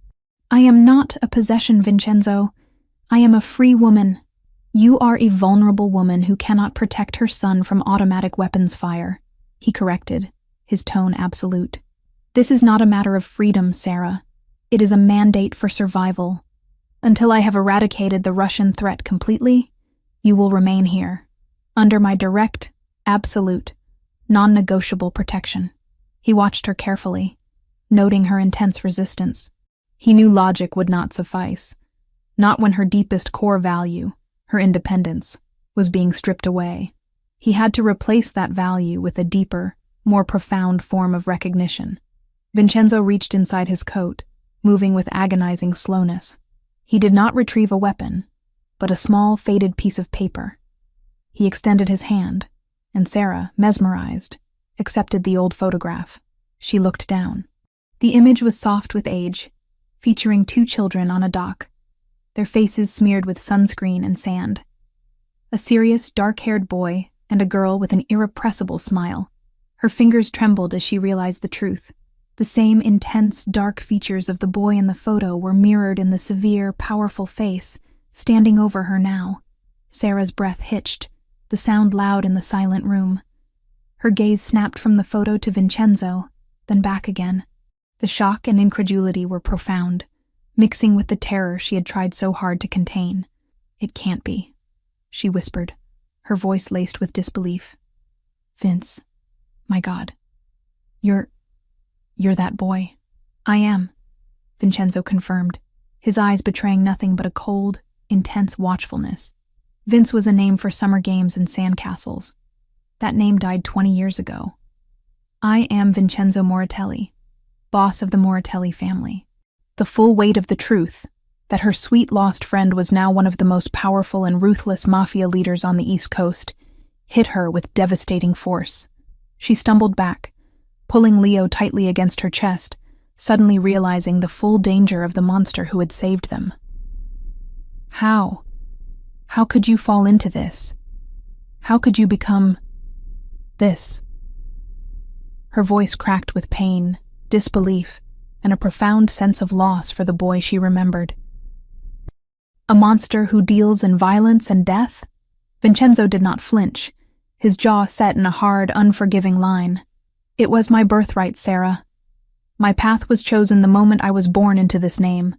"I am not a possession, Vincenzo. I am a free woman. You are a vulnerable woman who cannot protect her son from automatic weapons fire. he corrected, his tone absolute. This is not a matter of freedom, Sarah. It is a mandate for survival. Until I have eradicated the Russian threat completely, you will remain here, under my direct, absolute, non-negotiable protection. He watched her carefully, noting her intense resistance. He knew logic would not suffice, not when her deepest core value, her independence, was being stripped away. He had to replace that value with a deeper, more profound form of recognition. Vincenzo reached inside his coat, moving with agonizing slowness. He did not retrieve a weapon, but a small, faded piece of paper. He extended his hand, and Sarah, mesmerized, accepted the old photograph. She looked down. The image was soft with age, featuring 2 children on a dock, their faces smeared with sunscreen and sand. A serious, dark-haired boy and a girl with an irrepressible smile. Her fingers trembled as she realized the truth. The same intense, dark features of the boy in the photo were mirrored in the severe, powerful face, standing over her now. Sarah's breath hitched, the sound loud in the silent room. Her gaze snapped from the photo to Vincenzo, then back again. The shock and incredulity were profound, mixing with the terror she had tried so hard to contain. "It can't be," she whispered, her voice laced with disbelief. "Vince, my God, You're that boy." "I am," Vincenzo confirmed, his eyes betraying nothing but a cold, intense watchfulness. Vince was a name for summer games and sandcastles. That name died 20 years ago. "I am Vincenzo Moratelli, boss of the Moratelli family." The full weight of the truth, that her sweet lost friend was now one of the most powerful and ruthless Mafia leaders on the East Coast, hit her with devastating force. She stumbled back, pulling Leo tightly against her chest, suddenly realizing the full danger of the monster who had saved them. How? How could you fall into this? How could you become this? Her voice cracked with pain, disbelief, and a profound sense of loss for the boy she remembered. A monster who deals in violence and death? Vincenzo did not flinch, his jaw set in a hard, unforgiving line. "It was my birthright, Sarah. My path was chosen the moment I was born into this name.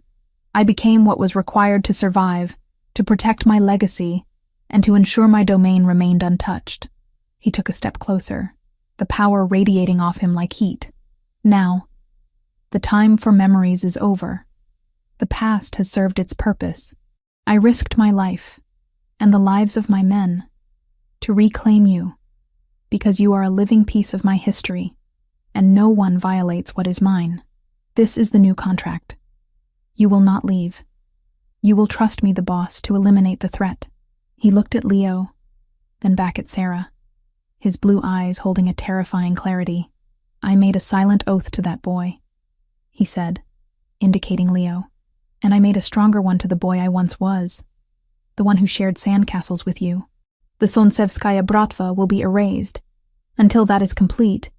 I became what was required to survive, to protect my legacy, and to ensure my domain remained untouched." He took a step closer, the power radiating off him like heat. "Now, the time for memories is over. The past has served its purpose. I risked my life, and the lives of my men, to reclaim you, because you are a living piece of my history, and no one violates what is mine. This is the new contract. You will not leave. You will trust me, the boss, to eliminate the threat." He looked at Leo, then back at Sarah, his blue eyes holding a terrifying clarity. "I made a silent oath to that boy," he said, indicating Leo, "and I made a stronger one to the boy I once was, the one who shared sandcastles with you. The Sonsevskaya Bratva will be erased. Until that is complete,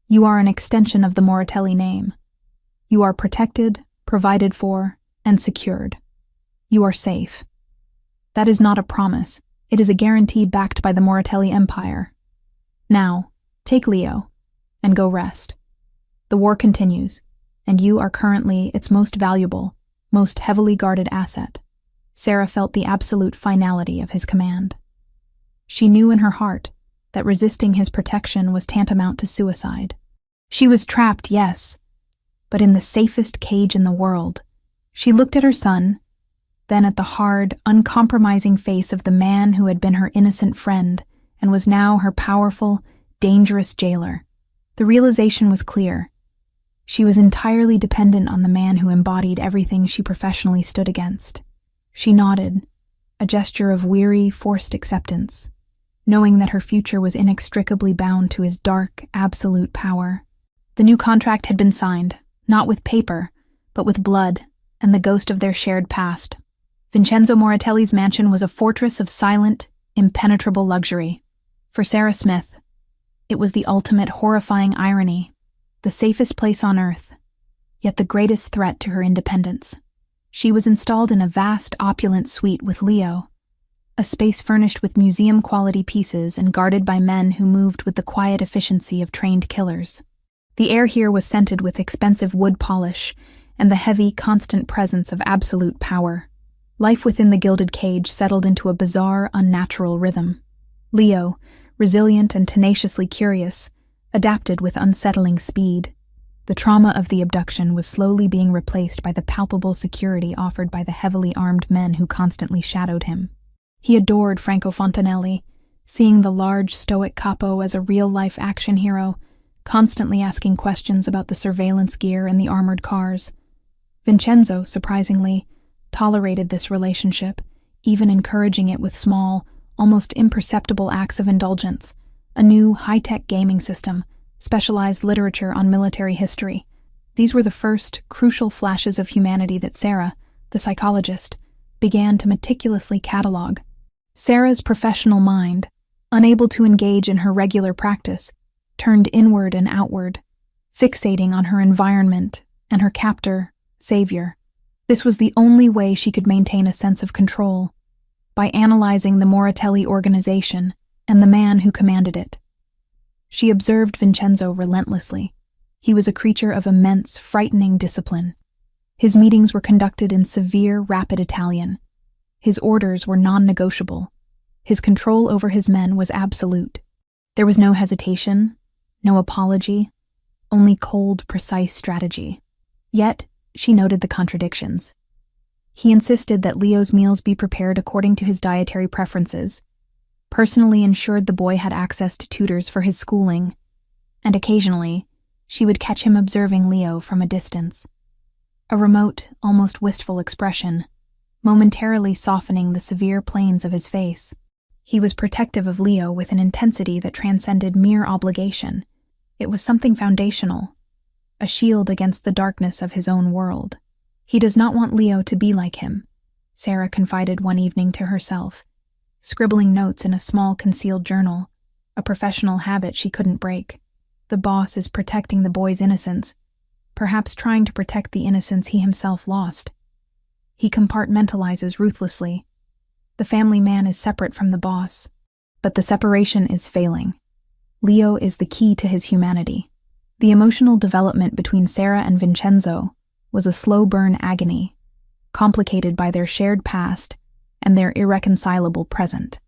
you are an extension of the Moratelli name. You are protected, provided for, and secured. You are safe. That is not a promise. It is a guarantee backed by the Moratelli Empire. Now, take Leo, and go rest. The war continues, and you are currently its most valuable, most heavily guarded asset." Sarah felt the absolute finality of his command. She knew in her heart that resisting his protection was tantamount to suicide. She was trapped, yes, but in the safest cage in the world. She looked at her son, then at the hard, uncompromising face of the man who had been her innocent friend and was now her powerful, dangerous jailer. The realization was clear. She was entirely dependent on the man who embodied everything she professionally stood against. She nodded, a gesture of weary, forced acceptance, knowing that her future was inextricably bound to his dark, absolute power. The new contract had been signed, not with paper, but with blood and the ghost of their shared past. Vincenzo Moratelli's mansion was a fortress of silent, impenetrable luxury. For Sarah Smith, it was the ultimate horrifying irony, the safest place on earth, yet the greatest threat to her independence. She was installed in a vast, opulent suite with Leo, a space furnished with museum-quality pieces and guarded by men who moved with the quiet efficiency of trained killers. The air here was scented with expensive wood polish and the heavy, constant presence of absolute power. Life within the gilded cage settled into a bizarre, unnatural rhythm. Leo, resilient and tenaciously curious, adapted with unsettling speed. The trauma of the abduction was slowly being replaced by the palpable security offered by the heavily armed men who constantly shadowed him. He adored Franco Fontanelli, seeing the large, stoic capo as a real-life action hero, constantly asking questions about the surveillance gear and the armored cars. Vincenzo, surprisingly, tolerated this relationship, even encouraging it with small, almost imperceptible acts of indulgence, a new, high-tech gaming system, specialized literature on military history. These were the first, crucial flashes of humanity that Sarah, the psychologist, began to meticulously catalog. Sarah's professional mind, unable to engage in her regular practice, turned inward and outward, fixating on her environment and her captor, savior. This was the only way she could maintain a sense of control, by analyzing the Moratelli organization and the man who commanded it. She observed Vincenzo relentlessly. He was a creature of immense, frightening discipline. His meetings were conducted in severe, rapid Italian. His orders were non-negotiable. His control over his men was absolute. There was no hesitation, no apology, only cold, precise strategy. Yet, she noted the contradictions. He insisted that Leo's meals be prepared according to his dietary preferences, personally ensured the boy had access to tutors for his schooling, and occasionally, she would catch him observing Leo from a distance. A remote, almost wistful expression, momentarily softening the severe planes of his face. He was protective of Leo with an intensity that transcended mere obligation. It was something foundational, a shield against the darkness of his own world. He does not want Leo to be like him, Sarah confided one evening to herself, scribbling notes in a small concealed journal, a professional habit she couldn't break. The boss is protecting the boy's innocence, perhaps trying to protect the innocence he himself lost. He compartmentalizes ruthlessly. The family man is separate from the boss, but the separation is failing. Leo is the key to his humanity. The emotional development between Sarah and Vincenzo was a slow-burn agony, complicated by their shared past and their irreconcilable present.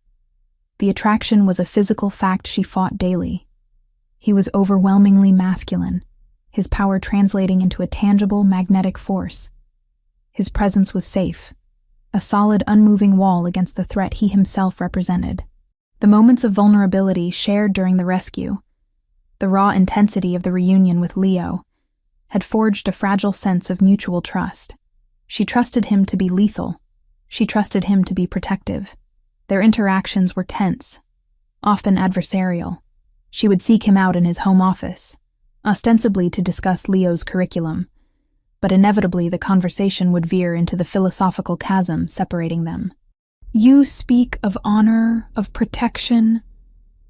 The attraction was a physical fact she fought daily. He was overwhelmingly masculine, his power translating into a tangible magnetic force. His presence was safe, a solid, unmoving wall against the threat he himself represented. The moments of vulnerability shared during the rescue, the raw intensity of the reunion with Leo, had forged a fragile sense of mutual trust. She trusted him to be lethal. She trusted him to be protective. Their interactions were tense, often adversarial. She would seek him out in his home office, ostensibly to discuss Leo's curriculum, but inevitably the conversation would veer into the philosophical chasm separating them. "You speak of honor, of protection,"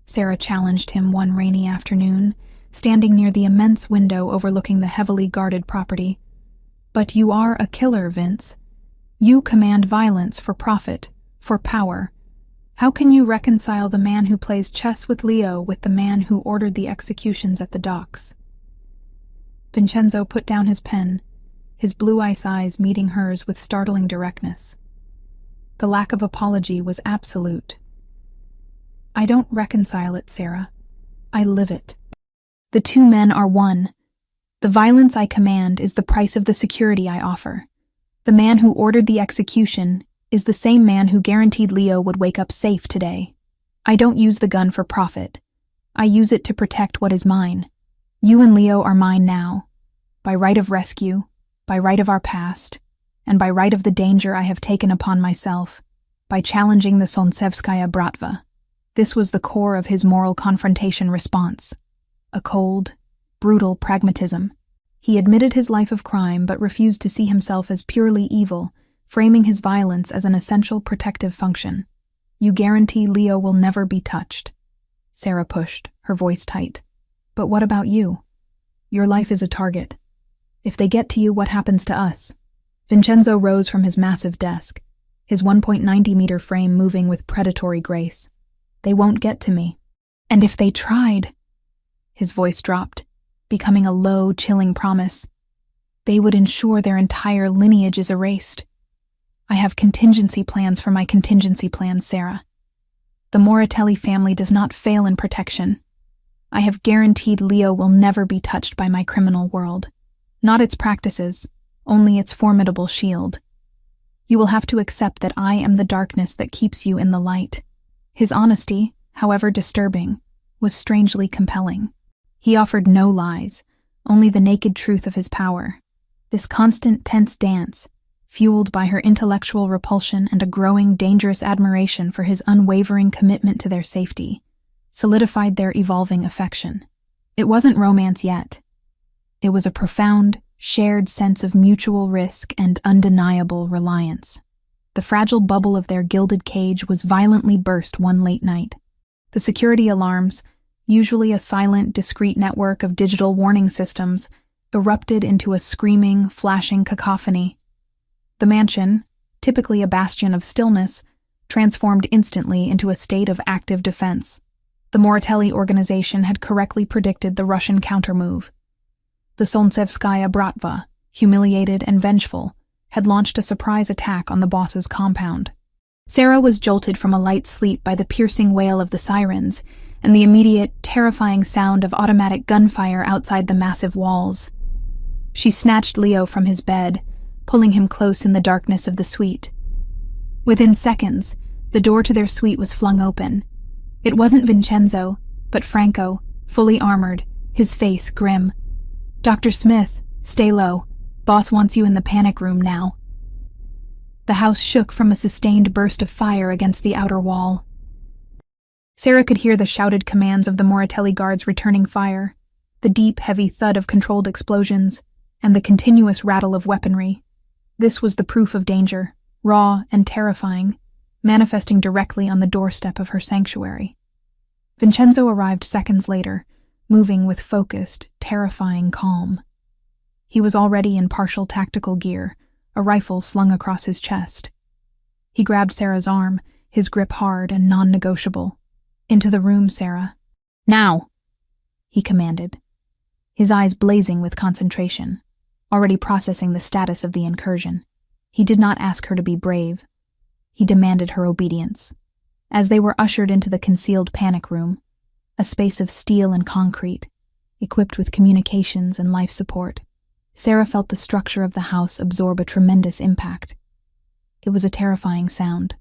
Sarah challenged him one rainy afternoon, standing near the immense window overlooking the heavily guarded property. "But you are a killer, Vince. You command violence for profit, for power. How can you reconcile the man who plays chess with Leo with the man who ordered the executions at the docks?" Vincenzo put down his pen, his blue-ice eyes meeting hers with startling directness. The lack of apology was absolute. "I don't reconcile it, Sarah. I live it. The two men are one. The violence I command is the price of the security I offer. The man who ordered the execution is the same man who guaranteed Leo would wake up safe today. I don't use the gun for profit. I use it to protect what is mine. You and Leo are mine now, by right of rescue, by right of our past, and by right of the danger I have taken upon myself, by challenging the Sontsevskaya Bratva." This was the core of his moral confrontation response, a cold, brutal pragmatism. He admitted his life of crime but refused to see himself as purely evil, framing his violence as an essential protective function. "You guarantee Leo will never be touched," Sarah pushed, her voice tight. "But what about you? Your life is a target. If they get to you, what happens to us?" Vincenzo rose from his massive desk, his 1.90-meter frame moving with predatory grace. "They won't get to me. And if they tried," his voice dropped, becoming a low, chilling promise, "they would ensure their entire lineage is erased. I have contingency plans for my contingency plans, Sarah. The Moratelli family does not fail in protection. I have guaranteed Leo will never be touched by my criminal world. Not its practices, only its formidable shield. You will have to accept that I am the darkness that keeps you in the light." His honesty, however disturbing, was strangely compelling. He offered no lies, only the naked truth of his power. This constant tense dance, fueled by her intellectual repulsion and a growing dangerous admiration for his unwavering commitment to their safety, solidified their evolving affection. It wasn't romance yet. It was a profound, shared sense of mutual risk and undeniable reliance. The fragile bubble of their gilded cage was violently burst one late night. The security alarms, usually a silent, discreet network of digital warning systems, erupted into a screaming, flashing cacophony. The mansion, typically a bastion of stillness, transformed instantly into a state of active defense. The Moratelli organization had correctly predicted the Russian countermove. The Solntsevskaya Bratva, humiliated and vengeful, had launched a surprise attack on the boss's compound. Sarah was jolted from a light sleep by the piercing wail of the sirens and the immediate, terrifying sound of automatic gunfire outside the massive walls. She snatched Leo from his bed, pulling him close in the darkness of the suite. Within seconds, the door to their suite was flung open. It wasn't Vincenzo, but Franco, fully armored, his face grim. "Dr. Smith, stay low. Boss wants you in the panic room now." The house shook from a sustained burst of fire against the outer wall. Sarah could hear the shouted commands of the Moratelli guards returning fire, the deep, heavy thud of controlled explosions, and the continuous rattle of weaponry. This was the proof of danger, raw and terrifying, manifesting directly on the doorstep of her sanctuary. Vincenzo arrived seconds later, moving with focused, terrifying calm. He was already in partial tactical gear, a rifle slung across his chest. He grabbed Sarah's arm, his grip hard and non-negotiable. "Into the room, Sarah." "Now!" he commanded, his eyes blazing with concentration, already processing the status of the incursion. He did not ask her to be brave. He demanded her obedience. As they were ushered into the concealed panic room, a space of steel and concrete, equipped with communications and life support, Sarah felt the structure of the house absorb a tremendous impact. It was a terrifying sound,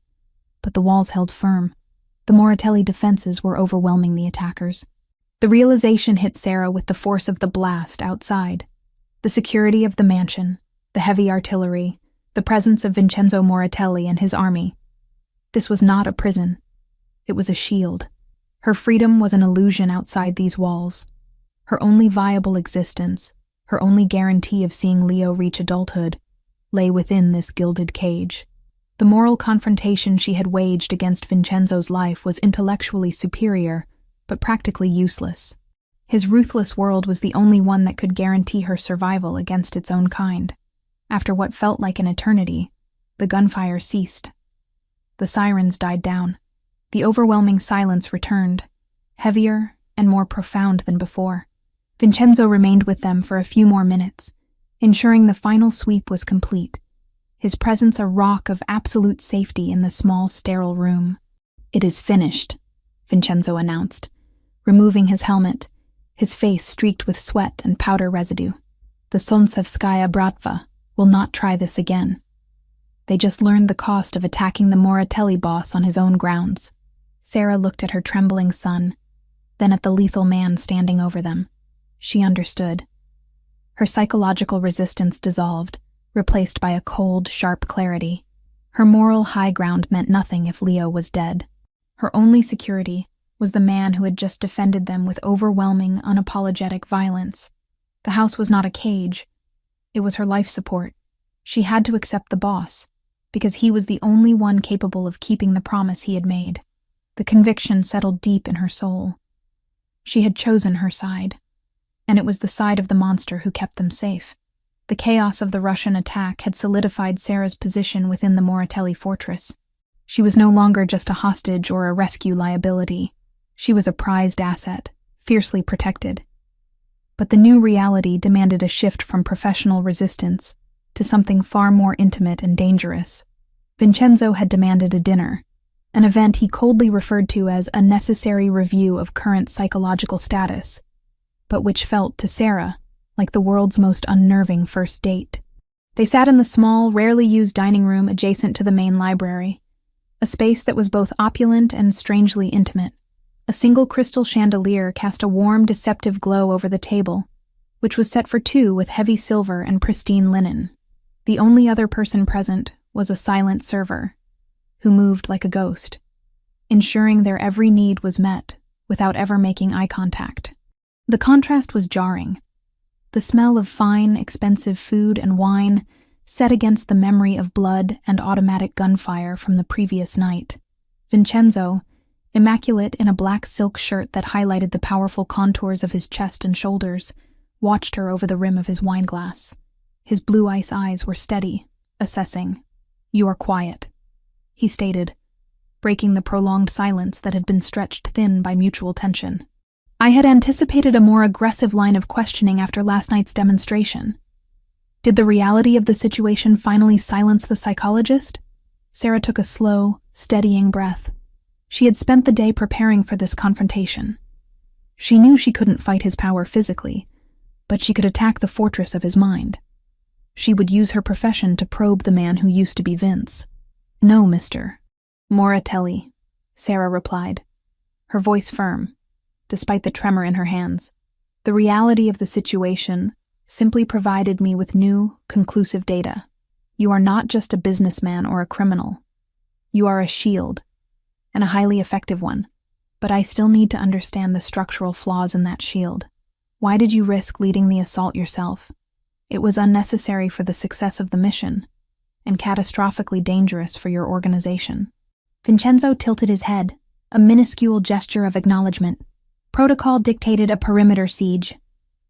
but the walls held firm. The Moratelli defenses were overwhelming the attackers. The realization hit Sarah with the force of the blast outside. The security of the mansion, the heavy artillery, the presence of Vincenzo Moratelli and his army. This was not a prison. It was a shield. Her freedom was an illusion outside these walls. Her only viable existence, her only guarantee of seeing Leo reach adulthood, lay within this gilded cage. The moral confrontation she had waged against Vincenzo's life was intellectually superior, but practically useless. His ruthless world was the only one that could guarantee her survival against its own kind. After what felt like an eternity, the gunfire ceased. The sirens died down. The overwhelming silence returned, heavier and more profound than before. Vincenzo remained with them for a few more minutes, ensuring the final sweep was complete, his presence a rock of absolute safety in the small, sterile room. "It is finished," Vincenzo announced, removing his helmet, his face streaked with sweat and powder residue. "The Solntsevskaya Bratva will not try this again. They just learned the cost of attacking the Moratelli boss on his own grounds." Sarah looked at her trembling son, then at the lethal man standing over them. She understood. Her psychological resistance dissolved, replaced by a cold, sharp clarity. Her moral high ground meant nothing if Leo was dead. Her only security was the man who had just defended them with overwhelming, unapologetic violence. The house was not a cage. It was her life support. She had to accept the boss, because he was the only one capable of keeping the promise he had made. The conviction settled deep in her soul. She had chosen her side, and it was the side of the monster who kept them safe. The chaos of the Russian attack had solidified Sarah's position within the Moratelli fortress. She was no longer just a hostage or a rescue liability. She was a prized asset, fiercely protected. But the new reality demanded a shift from professional resistance to something far more intimate and dangerous. Vincenzo had demanded a dinner, an event he coldly referred to as a necessary review of current psychological status, but which felt to Sarah like the world's most unnerving first date. They sat in the small, rarely used dining room adjacent to the main library, a space that was both opulent and strangely intimate. A single crystal chandelier cast a warm, deceptive glow over the table, which was set for two with heavy silver and pristine linen. The only other person present was a silent server, who moved like a ghost, ensuring their every need was met without ever making eye contact. The contrast was jarring. The smell of fine, expensive food and wine set against the memory of blood and automatic gunfire from the previous night. Vincenzo, immaculate in a black silk shirt that highlighted the powerful contours of his chest and shoulders, watched her over the rim of his wineglass. His blue ice eyes were steady, assessing. "You are quiet," he stated, breaking the prolonged silence that had been stretched thin by mutual tension. I had anticipated a more aggressive line of questioning after last night's demonstration. Did the reality of the situation finally silence the psychologist? Sarah took a slow, steadying breath. She had spent the day preparing for this confrontation. She knew she couldn't fight his power physically, but she could attack the fortress of his mind. She would use her profession to probe the man who used to be Vince. "No, Mr. Moratelli," Sarah replied, her voice firm, despite the tremor in her hands. "The reality of the situation simply provided me with new, conclusive data. You are not just a businessman or a criminal. You are a shield, and a highly effective one. But I still need to understand the structural flaws in that shield. Why did you risk leading the assault yourself? It was unnecessary for the success of the mission, and catastrophically dangerous for your organization." Vincenzo tilted his head, a minuscule gesture of acknowledgement. Protocol dictated a perimeter siege.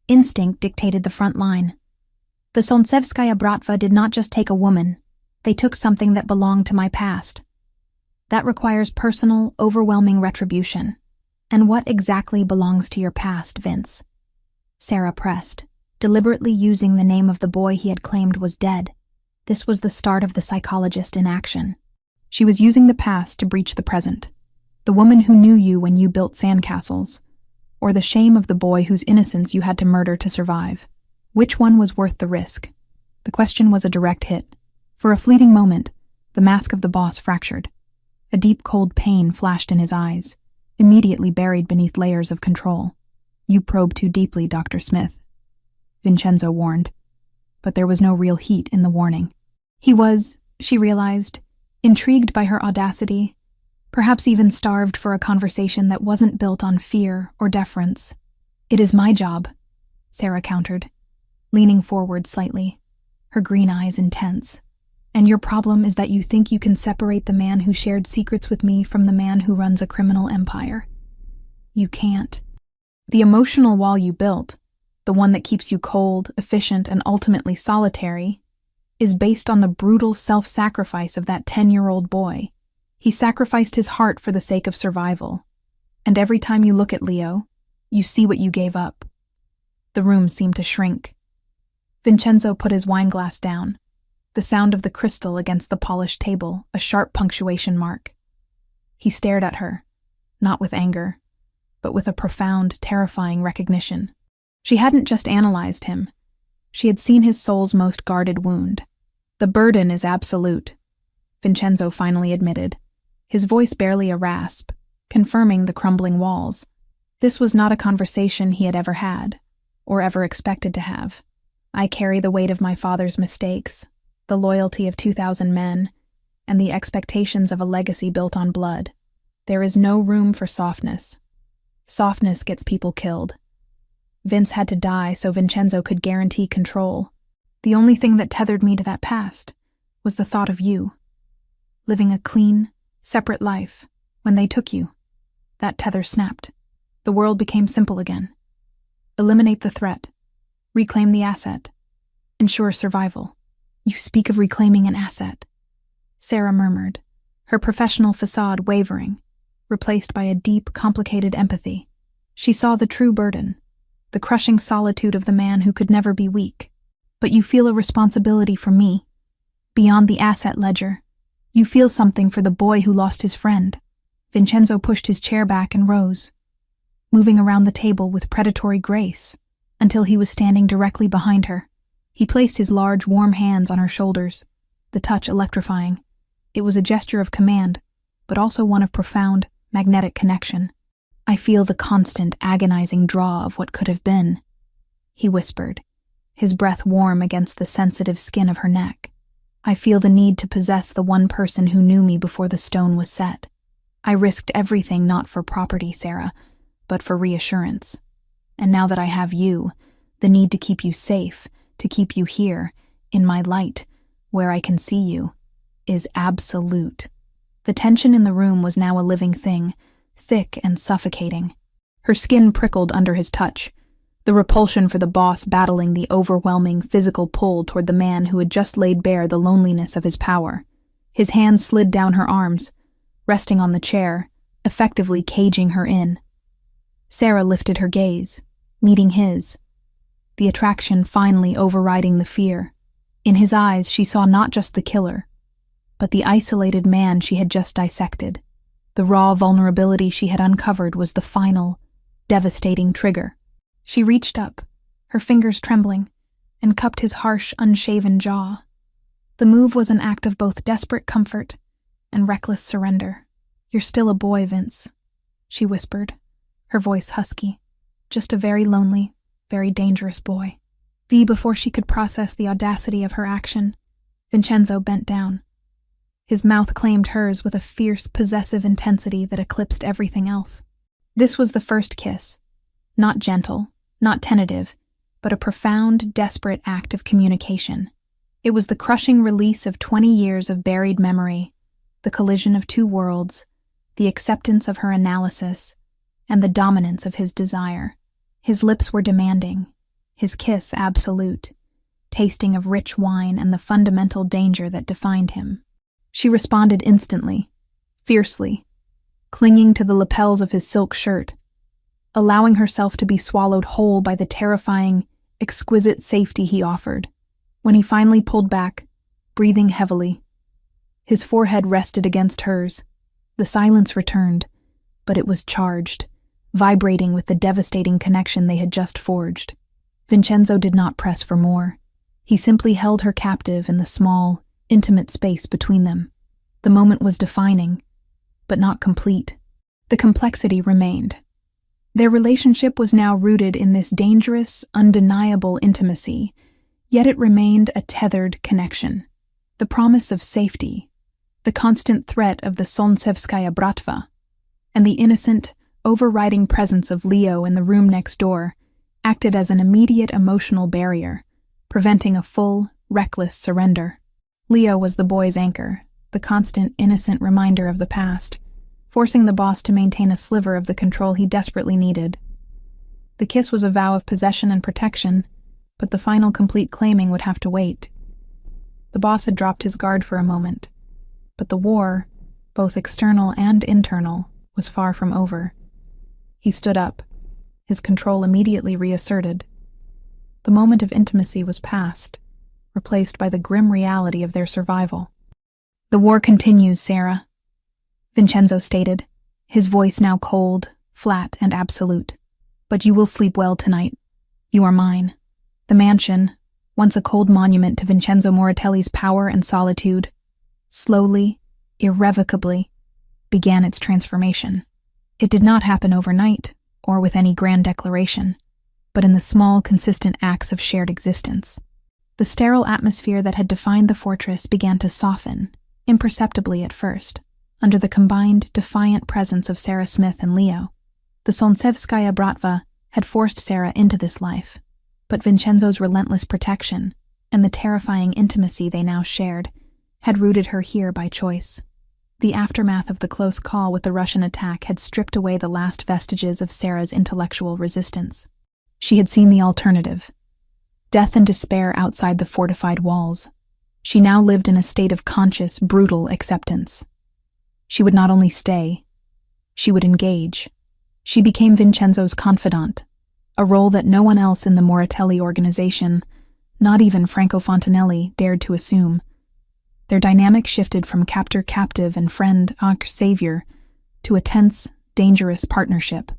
Instinct dictated the front line. The Solntsevskaya Bratva did not just take a woman. They took something that belonged to my past. That requires personal, overwhelming retribution. And what exactly belongs to your past, Vince? Sarah pressed, deliberately using the name of the boy he had claimed was dead. This was the start of the psychologist in action. She was using the past to breach the present. The woman who knew you when you built sandcastles, or the shame of the boy whose innocence you had to murder to survive. Which one was worth the risk? The question was a direct hit. For a fleeting moment, the mask of the boss fractured. A deep, cold pain flashed in his eyes, immediately buried beneath layers of control. "You probe too deeply, Dr. Smith," Vincenzo warned. But there was no real heat in the warning. He was, she realized, intrigued by her audacity, perhaps even starved for a conversation that wasn't built on fear or deference. "It is my job," Sarah countered, leaning forward slightly, her green eyes intense. "And your problem is that you think you can separate the man who shared secrets with me from the man who runs a criminal empire. You can't. The emotional wall you built, the one that keeps you cold, efficient, and ultimately solitary, is based on the brutal self-sacrifice of that 10-year-old boy. He sacrificed his heart for the sake of survival. And every time you look at Leo, you see what you gave up." The room seemed to shrink. Vincenzo put his wineglass down, the sound of the crystal against the polished table a sharp punctuation mark. He stared at her, not with anger, but with a profound, terrifying recognition. She hadn't just analyzed him. She had seen his soul's most guarded wound. "The burden is absolute," Vincenzo finally admitted, his voice barely a rasp, confirming the crumbling walls. This was not a conversation he had ever had, or ever expected to have. "I carry the weight of my father's mistakes, the loyalty of 2,000 men, and the expectations of a legacy built on blood. There is no room for softness. Softness gets people killed." Vince had to die so Vincenzo could guarantee control. "The only thing that tethered me to that past was the thought of you. Living a clean, separate life when they took you. That tether snapped. The world became simple again. Eliminate the threat. Reclaim the asset. ensure survival. You speak of reclaiming an asset, Sarah murmured, her professional facade wavering, replaced by a deep, complicated empathy. She saw the true burden, the crushing solitude of the man who could never be weak. But you feel a responsibility for me, beyond the asset ledger. You feel something for the boy who lost his friend. Vincenzo pushed his chair back and rose, moving around the table with predatory grace, until he was standing directly behind her. He placed his large, warm hands on her shoulders, the touch electrifying. It was a gesture of command, but also one of profound, magnetic connection. I feel the constant, agonizing draw of what could have been, he whispered, his breath warm against the sensitive skin of her neck. I feel the need to possess the one person who knew me before the stone was set. I risked everything not for property, Sarah, but for reassurance. And now that I have you, the need to keep you safe, to keep you here, in my light, where I can see you, is absolute. The tension in the room was now a living thing, thick and suffocating. Her skin prickled under his touch, the repulsion for the boss battling the overwhelming physical pull toward the man who had just laid bare the loneliness of his power. His hands slid down her arms, resting on the chair, effectively caging her in. Sarah lifted her gaze, meeting his, the attraction finally overriding the fear. In his eyes, she saw not just the killer, but the isolated man she had just dissected. The raw vulnerability she had uncovered was the final, devastating trigger. She reached up, her fingers trembling, and cupped his harsh, unshaven jaw. The move was an act of both desperate comfort and reckless surrender. "You're still a boy, Vince," she whispered, her voice husky. "Just a very lonely, very dangerous boy." Before she could process the audacity of her action, Vincenzo bent down. His mouth claimed hers with a fierce, possessive intensity that eclipsed everything else. This was the first kiss, not gentle, not tentative, but a profound, desperate act of communication. It was the crushing release of 20 years of buried memory, the collision of two worlds, the acceptance of her analysis, and the dominance of his desire. His lips were demanding, his kiss absolute, tasting of rich wine and the fundamental danger that defined him. She responded instantly, fiercely, clinging to the lapels of his silk shirt, allowing herself to be swallowed whole by the terrifying, exquisite safety he offered. When he finally pulled back, breathing heavily, his forehead rested against hers. The silence returned, but it was charged, vibrating with the devastating connection they had just forged. Vincenzo did not press for more. He simply held her captive in the small, intimate space between them. The moment was defining, but not complete. The complexity remained. Their relationship was now rooted in this dangerous, undeniable intimacy, yet it remained a tethered connection. The promise of safety, the constant threat of the Solnsevskaya Bratva, and the innocent, overriding presence of Leo in the room next door acted as an immediate emotional barrier, preventing a full, reckless surrender. Leo was the boy's anchor, the constant, innocent reminder of the past, forcing the boss to maintain a sliver of the control he desperately needed. The kiss was a vow of possession and protection, but the final complete claiming would have to wait. The boss had dropped his guard for a moment, but the war, both external and internal, was far from over. He stood up, his control immediately reasserted. The moment of intimacy was past, replaced by the grim reality of their survival. "The war continues, Sarah," Vincenzo stated, his voice now cold, flat, and absolute. "But you will sleep well tonight. You are mine." The mansion, once a cold monument to Vincenzo Moratelli's power and solitude, slowly, irrevocably, began its transformation. It did not happen overnight, or with any grand declaration, but in the small, consistent acts of shared existence. The sterile atmosphere that had defined the fortress began to soften, imperceptibly at first, under the combined, defiant presence of Sarah Smith and Leo. The Solnsevskaya Bratva had forced Sarah into this life, but Vincenzo's relentless protection and the terrifying intimacy they now shared had rooted her here by choice. The aftermath of the close call with the Russian attack had stripped away the last vestiges of Sarah's intellectual resistance. She had seen the alternative, death and despair outside the fortified walls. She now lived in a state of conscious, brutal acceptance. She would not only stay, she would engage. She became Vincenzo's confidant, a role that no one else in the Moratelli organization, not even Franco Fontanelli, dared to assume. Their dynamic shifted from captor-captive and friend-savior to a tense, dangerous partnership.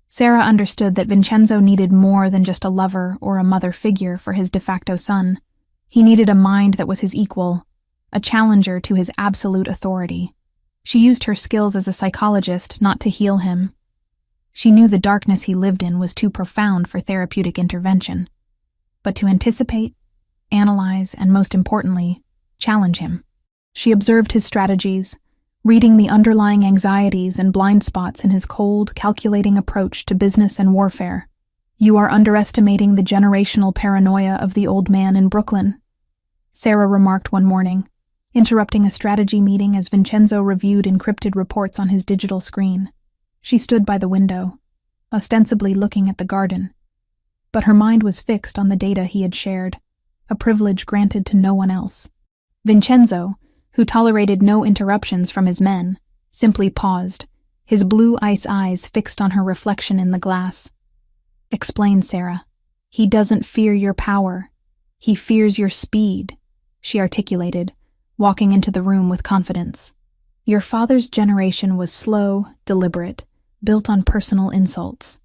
Sarah understood that Vincenzo needed more than just a lover or a mother figure for his de facto son. He needed a mind that was his equal, a challenger to his absolute authority. She used her skills as a psychologist not to heal him. She knew the darkness he lived in was too profound for therapeutic intervention, but to anticipate, analyze, and most importantly, challenge him. She observed his strategies, reading the underlying anxieties and blind spots in his cold, calculating approach to business and warfare. "You are underestimating the generational paranoia of the old man in Brooklyn," Sarah remarked one morning, interrupting a strategy meeting as Vincenzo reviewed encrypted reports on his digital screen. She stood by the window, ostensibly looking at the garden, but her mind was fixed on the data he had shared, a privilege granted to no one else. Vincenzo, who tolerated no interruptions from his men, simply paused, his blue ice eyes fixed on her reflection in the glass. "Explain, Sarah. He doesn't fear your power. He fears your speed," she articulated, walking into the room with confidence. "Your father's generation was slow, deliberate, built on personal insults.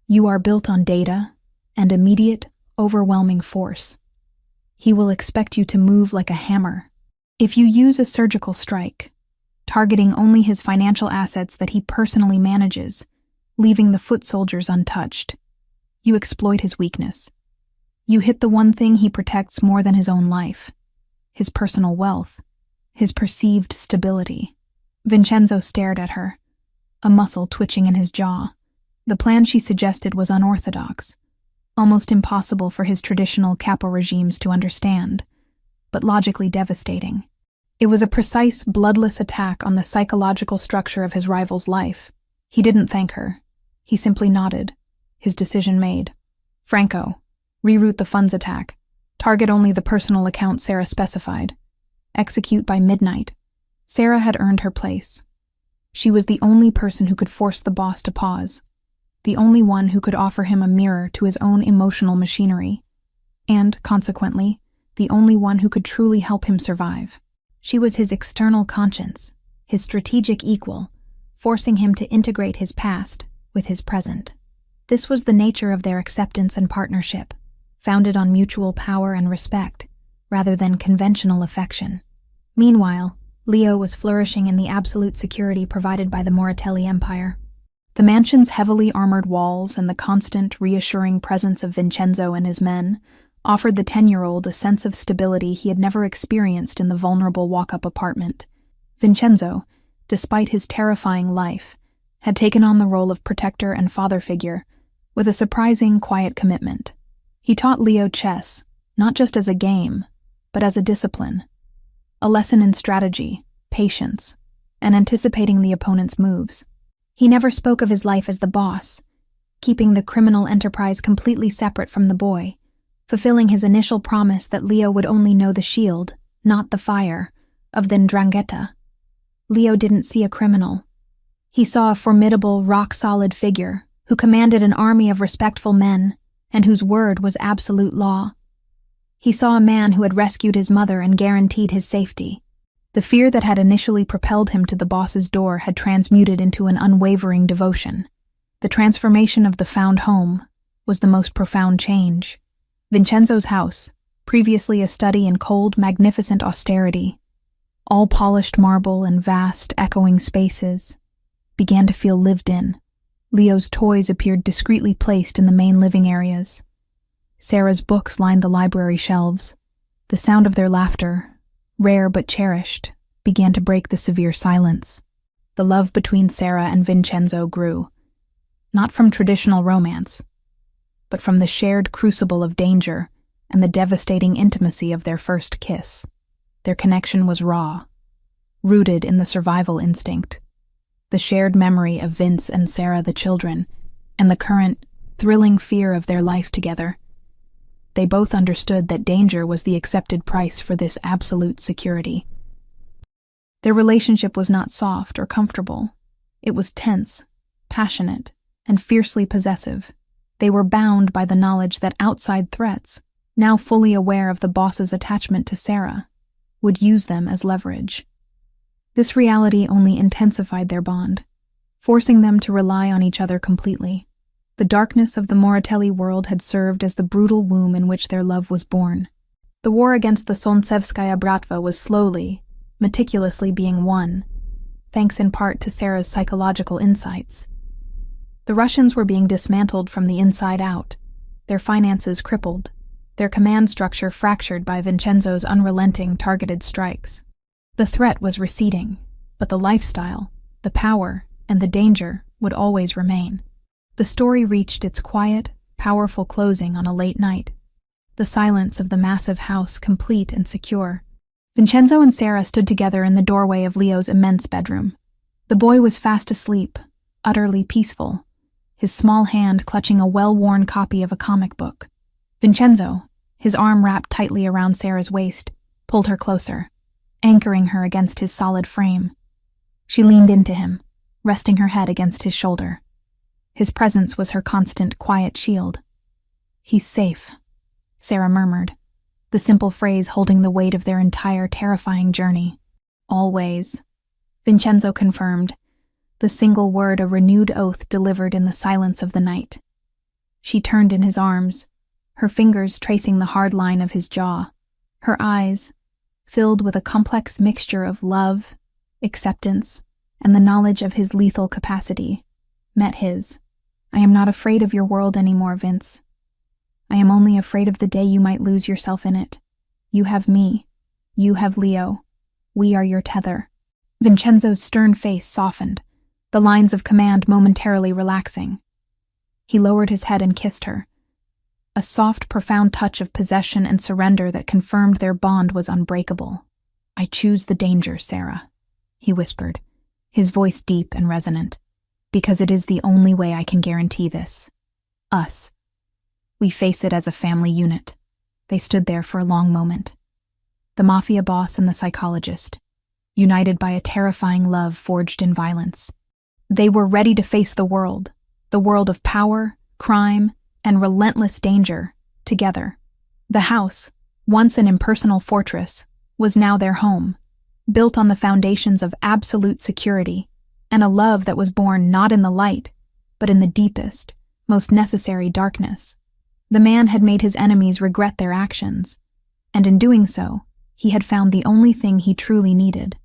You are built on data and immediate, overwhelming force. He will expect you to move like a hammer. If you use a surgical strike, targeting only his financial assets that he personally manages, leaving the foot soldiers untouched, you exploit his weakness. You hit the one thing he protects more than his own life, his personal wealth, his perceived stability." Vincenzo stared at her, a muscle twitching in his jaw. The plan she suggested was unorthodox, almost impossible for his traditional capo regimes to understand, but logically devastating. It was a precise, bloodless attack on the psychological structure of his rival's life. He didn't thank her. He simply nodded, his decision made. "Franco, reroute the funds attack. Target only the personal account Sarah specified. Execute by midnight." Sarah had earned her place. She was the only person who could force the boss to pause, the only one who could offer him a mirror to his own emotional machinery, and, consequently, the only one who could truly help him survive. She was his external conscience, his strategic equal, forcing him to integrate his past with his present. This was the nature of their acceptance and partnership, founded on mutual power and respect, rather than conventional affection. Meanwhile, Leo was flourishing in the absolute security provided by the Moratelli Empire. The mansion's heavily armored walls and the constant, reassuring presence of Vincenzo and his men offered the 10-year-old a sense of stability he had never experienced in the vulnerable walk-up apartment. Vincenzo, despite his terrifying life, had taken on the role of protector and father figure with a surprising, quiet commitment. He taught Leo chess, not just as a game, but as a discipline, a lesson in strategy, patience, and anticipating the opponent's moves. He never spoke of his life as the boss, keeping the criminal enterprise completely separate from the boy, fulfilling his initial promise that Leo would only know the shield, not the fire, of the 'Ndrangheta. Leo didn't see a criminal. He saw a formidable, rock-solid figure who commanded an army of respectful men and whose word was absolute law. He saw a man who had rescued his mother and guaranteed his safety. The fear that had initially propelled him to the boss's door had transmuted into an unwavering devotion. The transformation of the found home was the most profound change. Vincenzo's house, previously a study in cold, magnificent austerity, all polished marble and vast, echoing spaces, began to feel lived in. Leo's toys appeared discreetly placed in the main living areas. Sarah's books lined the library shelves. The sound of their laughter, rare but cherished, began to break the severe silence. The love between Sarah and Vincenzo grew, not from traditional romance, but from the shared crucible of danger and the devastating intimacy of their first kiss. Their connection was raw, rooted in the survival instinct, the shared memory of Vince and Sarah the children, and the current, thrilling fear of their life together. they both understood that danger was the accepted price for this absolute security. Their relationship was not soft or comfortable. It was tense, passionate, and fiercely possessive. They were bound by the knowledge that outside threats, now fully aware of the boss's attachment to Sarah, would use them as leverage. This reality only intensified their bond, forcing them to rely on each other completely. The darkness of the Moratelli world had served as the brutal womb in which their love was born. The war against the Solntsevskaya Bratva was slowly, meticulously being won, thanks in part to Sarah's psychological insights. The Russians were being dismantled from the inside out, their finances crippled, their command structure fractured by Vincenzo's unrelenting targeted strikes. The threat was receding, but the lifestyle, the power, and the danger would always remain. The story reached its quiet, powerful closing on a late night, the silence of the massive house complete and secure. Vincenzo and Sarah stood together in the doorway of Leo's immense bedroom. The boy was fast asleep, utterly peaceful, his small hand clutching a well-worn copy of a comic book. Vincenzo, his arm wrapped tightly around Sarah's waist, pulled her closer, anchoring her against his solid frame. She leaned into him, resting her head against his shoulder. His presence was her constant, quiet shield. "He's safe," Sarah murmured, the simple phrase holding the weight of their entire terrifying journey. "Always," Vincenzo confirmed, the single word a renewed oath delivered in the silence of the night. She turned in his arms, her fingers tracing the hard line of his jaw, her eyes, filled with a complex mixture of love, acceptance, and the knowledge of his lethal capacity, met his. "I am not afraid of your world anymore, Vince. I am only afraid of the day you might lose yourself in it. You have me. You have Leo. We are your tether." Vincenzo's stern face softened, the lines of command momentarily relaxing. He lowered his head and kissed her, a soft, profound touch of possession and surrender that confirmed their bond was unbreakable. "I choose the danger, Sarah," he whispered, his voice deep and resonant, "because it is the only way I can guarantee this. Us. We face it as a family unit." They stood there for a long moment. The Mafia boss and the psychologist, united by a terrifying love forged in violence. They were ready to face the world of power, crime, and relentless danger, together. The house, once an impersonal fortress, was now their home, built on the foundations of absolute security, and a love that was born not in the light, but in the deepest, most necessary darkness. The man had made his enemies regret their actions, and in doing so, he had found the only thing he truly needed: